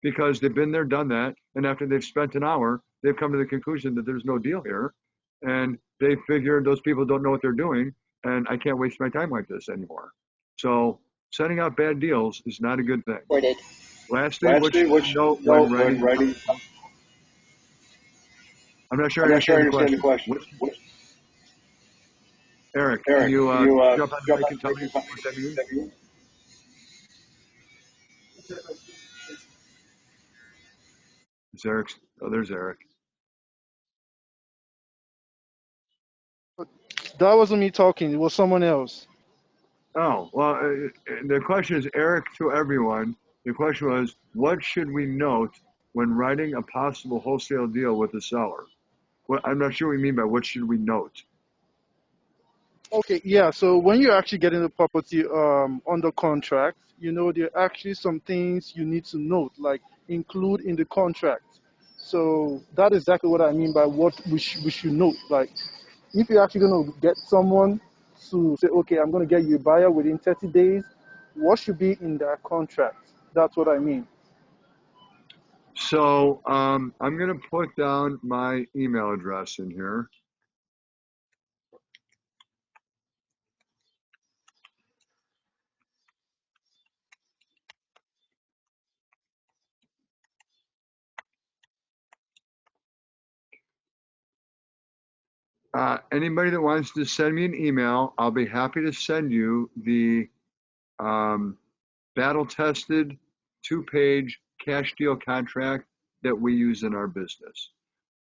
Speaker 2: because they've been there, done that. And after they've spent an hour, they've come to the conclusion that there's no deal here. And they figure those people don't know what they're doing, and I can't waste my time like this anymore. So sending out bad deals is not a good thing. Lastly, what should you know when writing? I'm not sure I understand the question. Eric, can you jump on the mic and tell me what that means? It's Eric. Oh, there's Eric.
Speaker 6: That wasn't me talking. It was someone else.
Speaker 2: Oh, well, the question is, Eric, to everyone. The question was, what should we note when writing a possible wholesale deal with a seller? Well, I'm not sure what you mean by what should we note.
Speaker 6: Okay, yeah. So when you're actually getting the property under contract, there are actually some things you need to note, like include in the contract. So that's exactly what I mean by what we should note. Like, if you're actually going to get someone to say, okay, I'm going to get you a buyer within 30 days, what should be in that contract? That's what I mean.
Speaker 2: So I'm going to put down my email address in here. Anybody that wants to send me an email, I'll be happy to send you the battle-tested 2-page cash deal contract that we use in our business.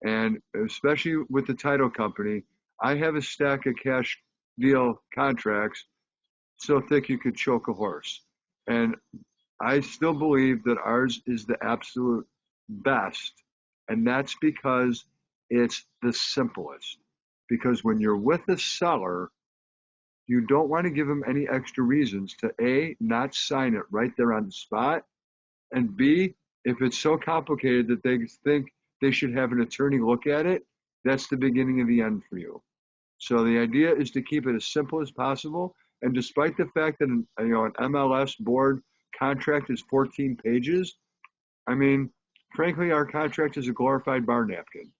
Speaker 2: And especially with the title company, I have a stack of cash deal contracts so thick you could choke a horse. And I still believe that ours is the absolute best. And that's because it's the simplest. Because when you're with a seller, you don't want to give them any extra reasons to A, not sign it right there on the spot, and B, if it's so complicated that they think they should have an attorney look at it, that's the beginning of the end for you. So the idea is to keep it as simple as possible. And despite the fact that an MLS board contract is 14 pages, I mean, frankly, our contract is a glorified bar napkin.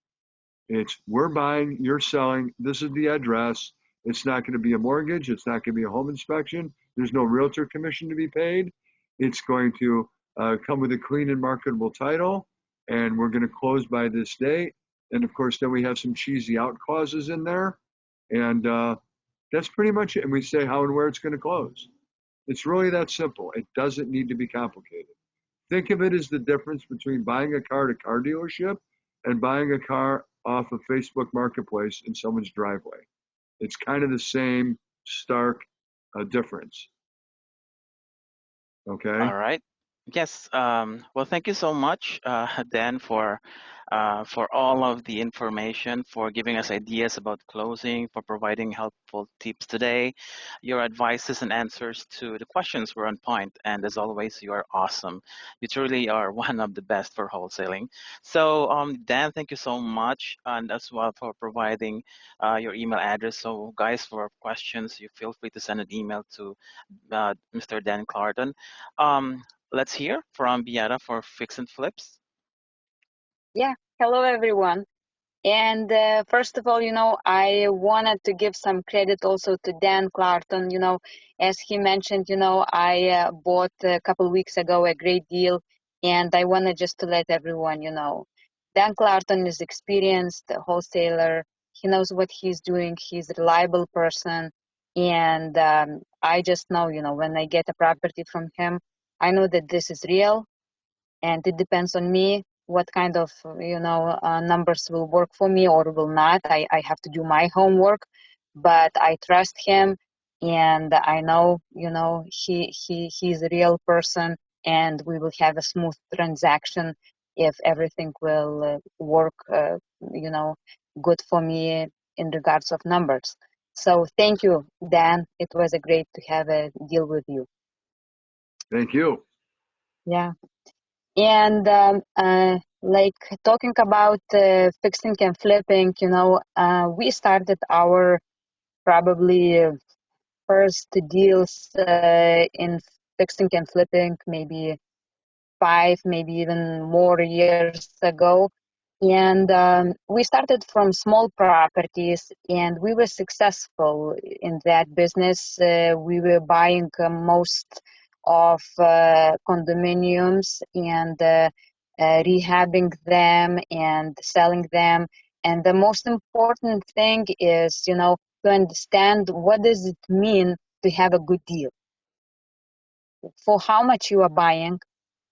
Speaker 2: It's we're buying, you're selling, this is the address. It's not going to be a mortgage. It's not going to be a home inspection. There's no realtor commission to be paid. It's going to come with a clean and marketable title, and we're going to close by this date. And of course, then we have some cheesy out clauses in there. And that's pretty much it. And we say how and where it's going to close. It's really that simple. It doesn't need to be complicated. Think of it as the difference between buying a car at a car dealership and buying a car off of Facebook Marketplace in someone's driveway. It's kind of the same stark difference. Okay.
Speaker 1: All right. Yes. Well, thank you so much, Dan, for all of the information, for giving us ideas about closing, for providing helpful tips today. Your advices and answers to the questions were on point, and as always, you are awesome. You truly are one of the best for wholesaling. So, Dan, thank you so much, and as well for providing your email address. So, guys, for questions, you feel free to send an email to Mr. Dan Clarton. Let's hear from Beata for Fix and Flips.
Speaker 3: Yeah. Hello, everyone. And first of all, I wanted to give some credit also to Dan Clarton. As he mentioned, I bought a couple weeks ago a great deal, and I wanted just to let everyone, Dan Clarton is experienced wholesaler. He knows what he's doing. He's a reliable person, and I just know, when I get a property from him, I know that this is real, and it depends on me what kind of numbers will work for me or will not. I have to do my homework, but I trust him, and I know he's a real person, and we will have a smooth transaction if everything will work good for me in regards of numbers. So thank you, Dan. It was a great to have a deal with you.
Speaker 2: Thank you.
Speaker 3: Yeah. And like talking about fixing and flipping, we started our probably first deals in fixing and flipping maybe 5, maybe even more years ago. And we started from small properties, and we were successful in that business. We were buying most of condominiums and rehabbing them and selling them. And the most important thing is, to understand what does it mean to have a good deal. For how much you are buying,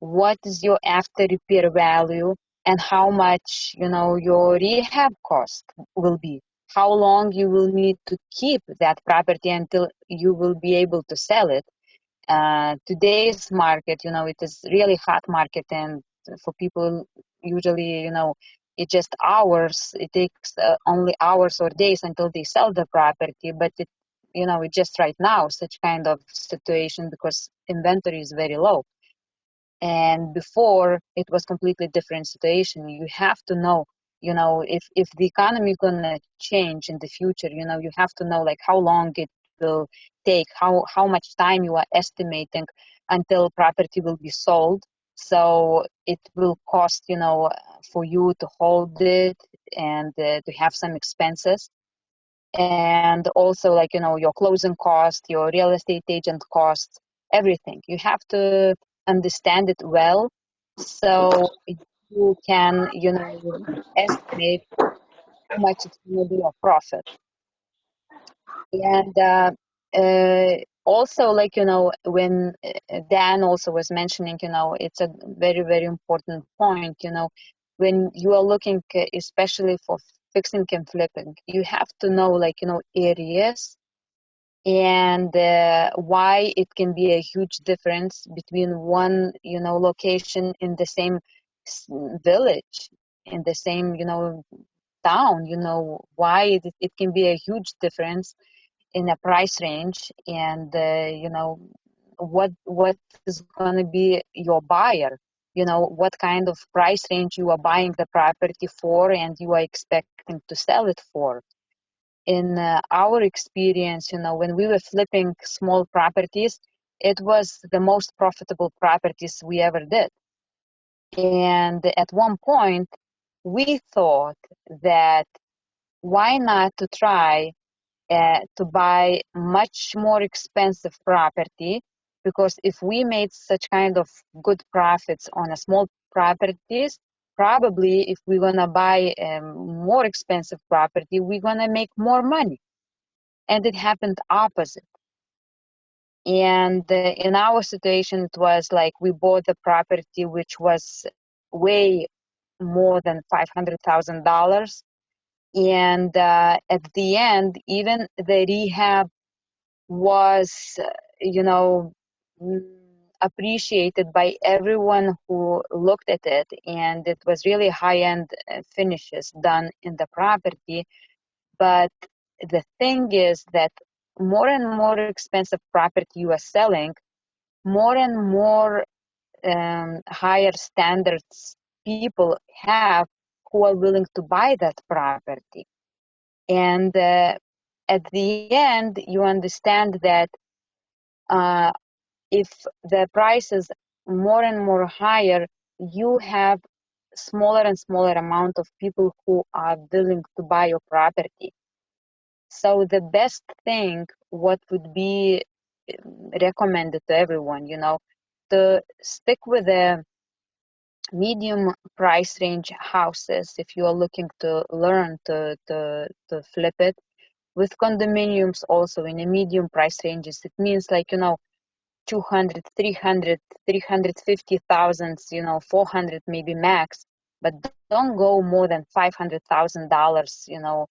Speaker 3: what is your after repair value, and how much, your rehab cost will be, how long you will need to keep that property until you will be able to sell it. Today's market, it is really hot market, and for people usually, it just hours. It takes only hours or days until they sell the property. But it just right now such kind of situation because inventory is very low. And before it was completely different situation. You have to know, if the economy gonna change in the future, you have to know like how long it will take, how much time you are estimating until property will be sold. So it will cost, for you to hold it and to have some expenses. And also like, your closing cost, your real estate agent costs, everything. You have to understand it well so you can, estimate how much it's going to be a profit. And also, like, when Dan also was mentioning, it's a very, very important point, when you are looking, especially for fixing and flipping, you have to know, like, areas and why it can be a huge difference between one, location in the same village, in the same, town, why it can be a huge difference in a price range, and what is going to be your buyer, what kind of price range you are buying the property for and you are expecting to sell it for. In our experience, when we were flipping small properties, it was the most profitable properties we ever did. And at one point we thought that why not to try to buy much more expensive property, because if we made such kind of good profits on a small properties, probably if we're gonna buy more expensive property, we're gonna make more money. And it happened opposite. And in our situation, it was like we bought the property which was way more than $500,000, and at the end, even the rehab was, you know, mm, appreciated by everyone who looked at it, and it was really high-end finishes done in the property. But the thing is that more and more expensive property you are selling, more and more higher standards people have who are willing to buy that property. And at the end, you understand that if the price is more and more higher, you have smaller and smaller amount of people who are willing to buy your property. So the best thing, what would be recommended to everyone, to stick with the medium price range houses if you are looking to learn to flip it. With condominiums also in a medium price ranges, it means like, 200, 300, 350,000, 400 maybe max, but don't go more than $500,000,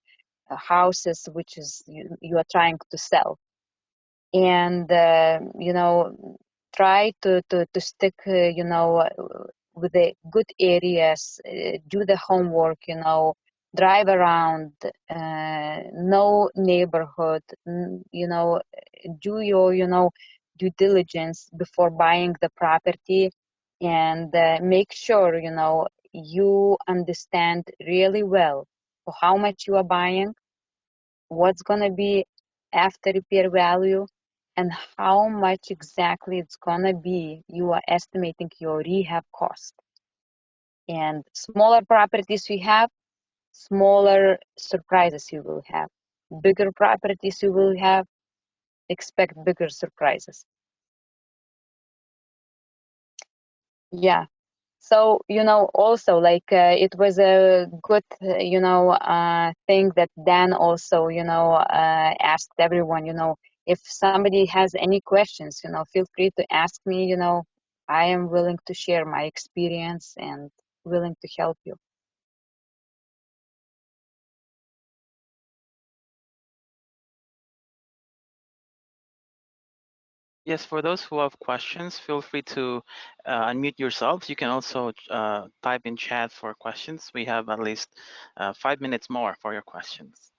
Speaker 3: houses which is you are trying to sell. And try to stick with the good areas, do the homework, drive around, know neighborhood, do your due diligence before buying the property, and make sure you understand really well for how much you are buying, what's going to be after repair value, and how much exactly it's going to be you are estimating your rehab cost. And smaller properties you have, smaller surprises you will have. Bigger properties you will have, expect bigger surprises. Yeah. So, also like it was a good, thing that Dan also, asked everyone, if somebody has any questions, feel free to ask me, I am willing to share my experience and willing to help you.
Speaker 1: Yes, for those who have questions, feel free to unmute yourselves. You can also type in chat for questions. We have at least 5 minutes more for your questions.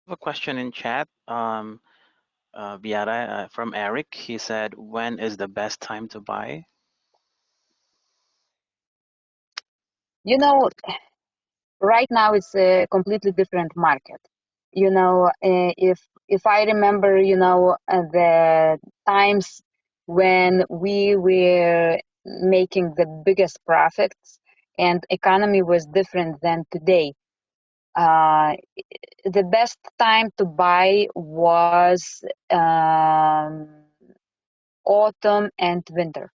Speaker 1: I have a question in chat. Beata, from Eric. He said, when is the best time to buy?
Speaker 3: You know, right now it's a completely different market. You know, if I remember, you know, the times when we were making the biggest profits and economy was different than today. The best time to buy was autumn and winter.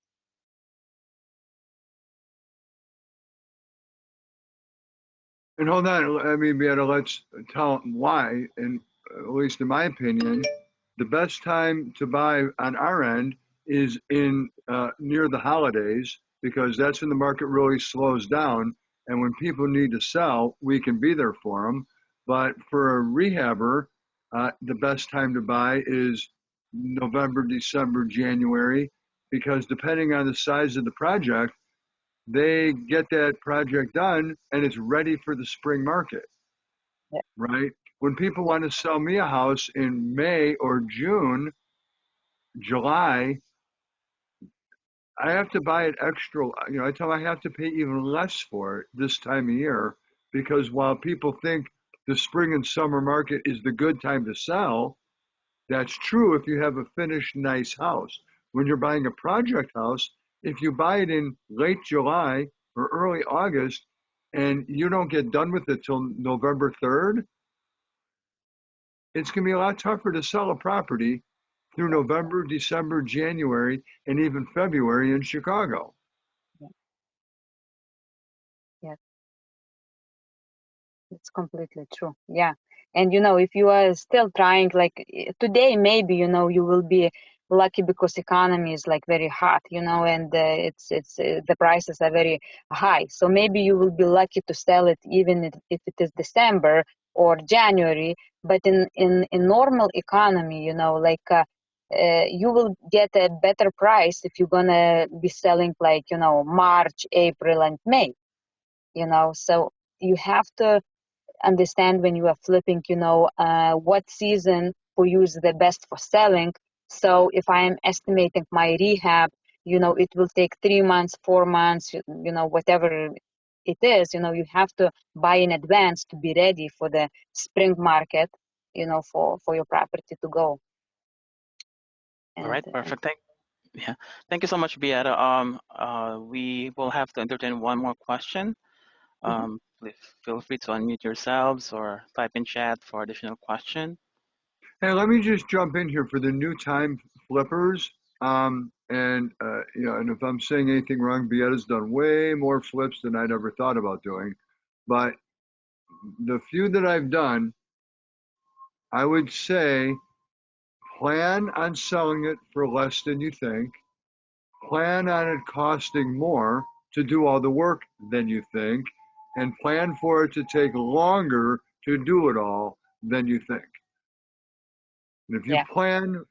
Speaker 2: And hold on, I mean, Beata, let's tell why. And at least in my opinion, the best time to buy on our end is in near the holidays, because that's when the market really slows down. And when people need to sell, we can be there for them. But for a rehabber, the best time to buy is November, December, January, because depending on the size of the project, they get that project done and it's ready for the spring market,
Speaker 3: Yeah.
Speaker 2: right? When people want to sell me a house in May or June, July, I have to buy it extra. You know, I tell them I have to pay even less for it this time of year, because while people think the spring and summer market is the good time to sell, that's true if you have a finished nice house. When you're buying a project house, if you buy it in late July or early August and you don't get done with it till November 3rd, it's going to be a lot tougher to sell a property through November, December, January, and even February in Chicago.
Speaker 3: Yeah, it's completely true. Yeah. And you know, if you are still trying, like today, maybe, you know, you will be lucky because economy is like very hot, you know, and it's the prices are very high. So maybe you will be lucky to sell it even if it is December or January. But in normal economy, you know, like you will get a better price if you're gonna be selling like, you know, March, April, and May, you know. So you have to understand when you are flipping, you know, what season for you is the best for selling. So if I am estimating my rehab, you know, it will take 3 months, 4 months, you know, whatever it is, you know, you have to buy in advance to be ready for the spring market, you know, for your property to go.
Speaker 1: All
Speaker 3: And
Speaker 1: right, perfect. Thank you so much, Beata. We will have to entertain one more question. Please feel free to unmute yourselves or type in chat for additional question.
Speaker 2: Hey, let me just jump in here for the new time flippers. You know, and if I'm saying anything wrong, Beata's done way more flips than I'd ever thought about doing. But the few that I've done, I would say plan on selling it for less than you think. Plan on it costing more to do all the work than you think, and plan for it to take longer to do it all than you think. And if you
Speaker 3: yeah,
Speaker 2: plan,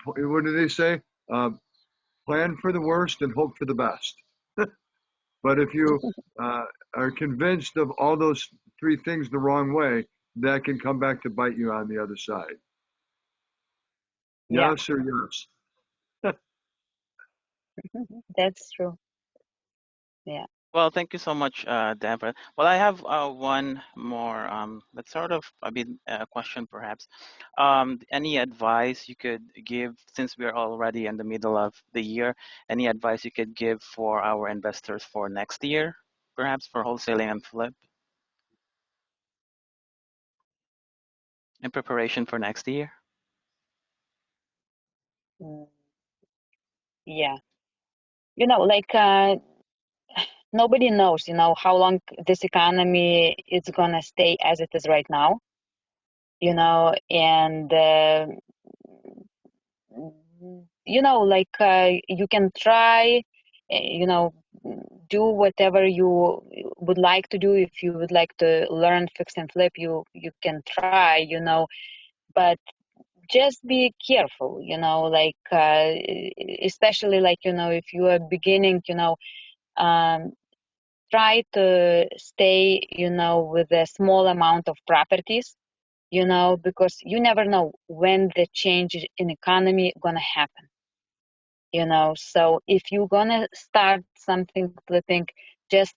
Speaker 2: what do they say? Plan for the worst and hope for the best. But if you are convinced of all those three things the wrong way, that can come back to bite you on the other side.
Speaker 3: yeah,
Speaker 2: Yes or yes?
Speaker 3: that's true. Yeah.
Speaker 1: Well, thank you so much, Deborah. Well, I have one more, that's sort of a bit question perhaps. Any advice you could give, since we're already in the middle of the year, any advice you could give for our investors for next year, perhaps for wholesaling and flip, in preparation for next year?
Speaker 3: Mm, yeah. You know, like nobody knows, you know, how long this economy is gonna stay as it is right now, you know, and you know, like you can try, you know, do whatever you would like to do. If you would like to learn fix and flip, you can try, you know, but just be careful, you know, like especially like, you know, if you are beginning, you know, um, try to stay, you know, with a small amount of properties, you know, because you never know when the change in economy gonna happen, you know. So if you're gonna start something flipping, just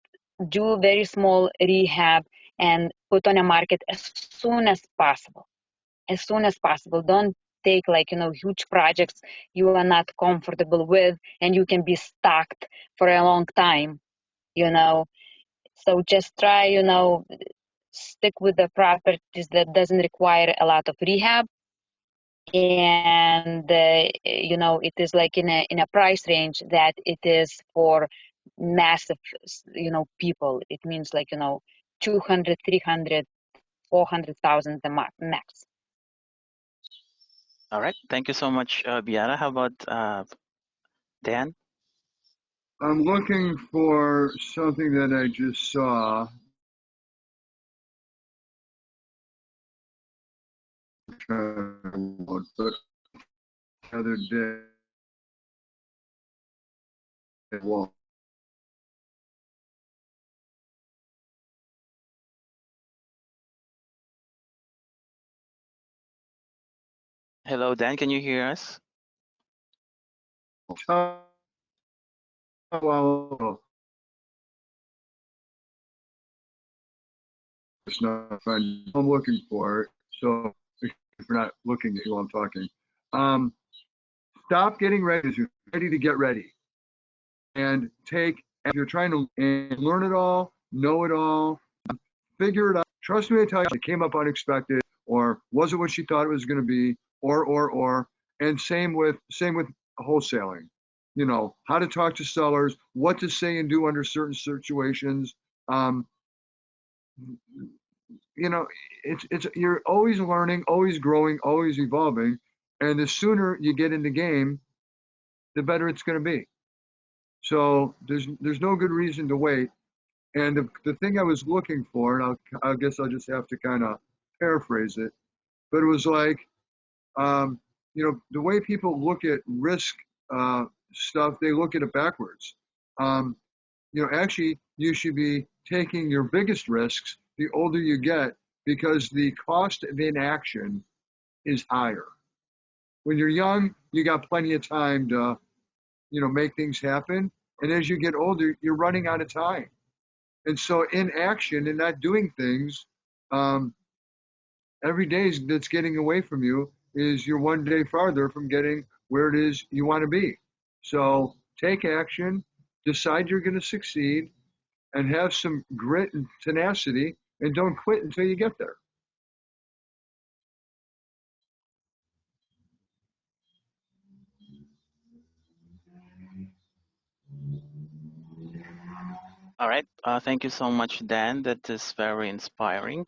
Speaker 3: do very small rehab and put on a market as soon as possible. As soon as possible. Don't take like, you know, huge projects you are not comfortable with and you can be stuck for a long time, you know. So just try, you know, stick with the properties that doesn't require a lot of rehab, and you know, it is like in a price range that it is for massive, you know, people. It means like, you know, 200, 300, 400,000 the max.
Speaker 1: All right. Thank you so much, Beata. How about Dan?
Speaker 2: I'm looking for something that I just saw. But the other day, well,
Speaker 1: Hello, Dan. Can you hear us?
Speaker 2: well, it's not fun. I'm looking for it. So if you're not looking at you while I'm talking, um, stop getting ready. You're ready to get ready, and take. If you're trying to learn it all, know it all, figure it out. Trust me, I tell you, it came up unexpected, or wasn't what she thought it was going to be, or. And same with wholesaling. You know how to talk to sellers, what to say and do under certain situations. Um, you know, it's you're always learning, always growing, always evolving, and the sooner you get in the game, the better it's going to be. So there's no good reason to wait. And the thing I was looking for, and I guess I'll just have to kind of paraphrase it, but it was like, you know, the way people look at risk stuff, they look at it backwards. Um, you know, actually, you should be taking your biggest risks the older you get because the cost of inaction is higher. When you're young, you got plenty of time to, you know, make things happen. And as you get older, you're running out of time. And so inaction and not doing things, um, every day that's getting away from you is you're one day farther from getting where it is you want to be. So take action, decide you're going to succeed, and have some grit and tenacity, and don't quit until you get there.
Speaker 1: All right. Thank you so much, Dan. That is very inspiring.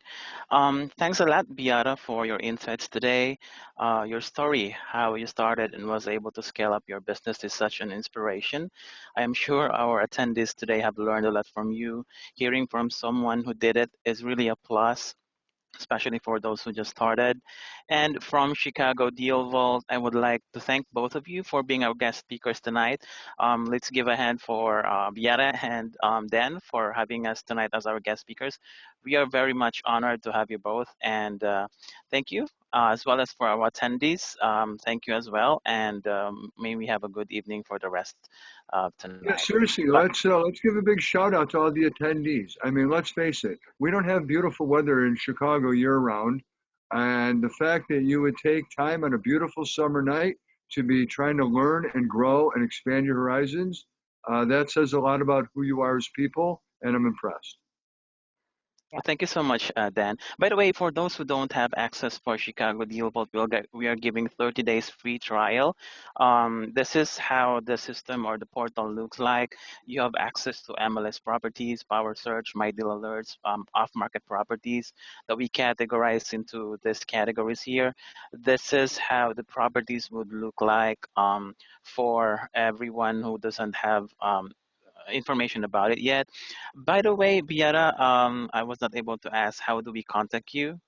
Speaker 1: Thanks a lot, Beata, for your insights today. Your story, how you started and was able to scale up your business, is such an inspiration. I am sure our attendees today have learned a lot from you. Hearing from someone who did it is really a plus, especially for those who just started. And from Chicago DealVault, I would like to thank both of you for being our guest speakers tonight. Let's give a hand for Beata and Dan for having us tonight as our guest speakers. We are very much honored to have you both, and thank you. As well as for our attendees, thank you as well, and may we have a good evening for the rest of
Speaker 2: Yeah,
Speaker 1: tonight.
Speaker 2: seriously,
Speaker 1: But
Speaker 2: let's give a big shout out to all the attendees. I mean, let's face it, we don't have beautiful weather in Chicago year round, and the fact that you would take time on a beautiful summer night to be trying to learn and grow and expand your horizons, that says a lot about who you are as people, and I'm impressed.
Speaker 1: Well, thank you so much, Dan. By the way, for those who don't have access for Chicago DealVault, we are giving 30 days free trial. This is how the system or the portal looks like. You have access to MLS properties, Power Search, My Deal Alerts, off-market properties that we categorize into these categories here. This is how the properties would look like for everyone who doesn't have information about it yet. By the way, Biara, I was not able to ask, how do we contact you?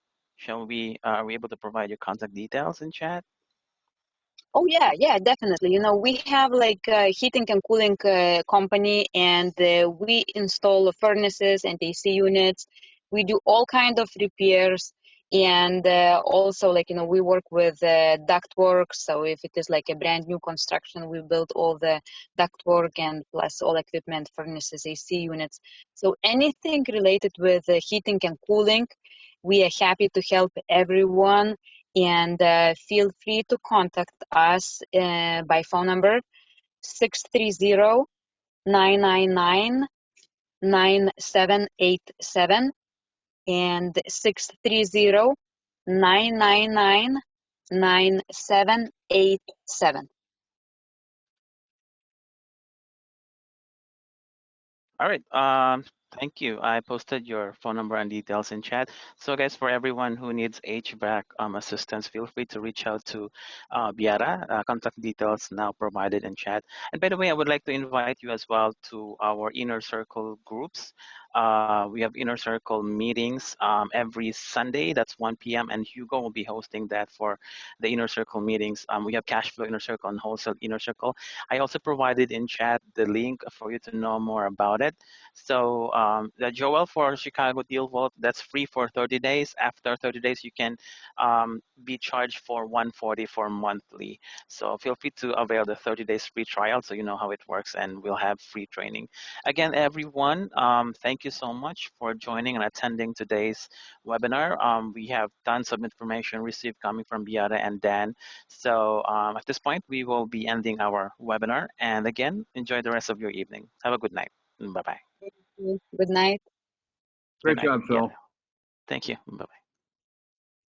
Speaker 1: Are we able to provide your contact details in chat?
Speaker 3: Oh yeah, definitely. We have like a heating and cooling company, and we install furnaces and AC units. We do all kind of repairs, and also like we work with ductwork. So if it is like a brand new construction, we build all the ductwork and plus all equipment, furnaces, AC units. So anything related with heating and cooling, we are happy to help everyone, and feel free to contact us by phone number 630-999-9787 and 630-999-9787.
Speaker 1: All right. Thank you. I posted your phone number and details in chat. So, guys, for everyone who needs HVAC assistance, feel free to reach out to Biara. Contact details now provided in chat. And by the way, I would like to invite you as well to our inner circle groups. We have inner circle meetings every Sunday. That's 1 p.m. And Hugo will be hosting that for the inner circle meetings. We have cash flow inner circle and wholesale inner circle. I also provided in chat the link for you to know more about it. So the Joel for Chicago DealVault, that's free for 30 days. After 30 days, you can be charged for 140 for monthly. So feel free to avail the 30 days free trial so you know how it works, and we'll have free training. Again, everyone, thank you so much for joining and attending today's webinar. We have tons of information received coming from Beata and Dan. So at this point, we will be ending our webinar. And again, enjoy the rest of your evening. Have a good night. Bye-bye.
Speaker 3: Good night.
Speaker 2: Great
Speaker 1: Good night.
Speaker 2: job,
Speaker 1: Yeah.
Speaker 2: Phil.
Speaker 1: Thank you. Bye-bye.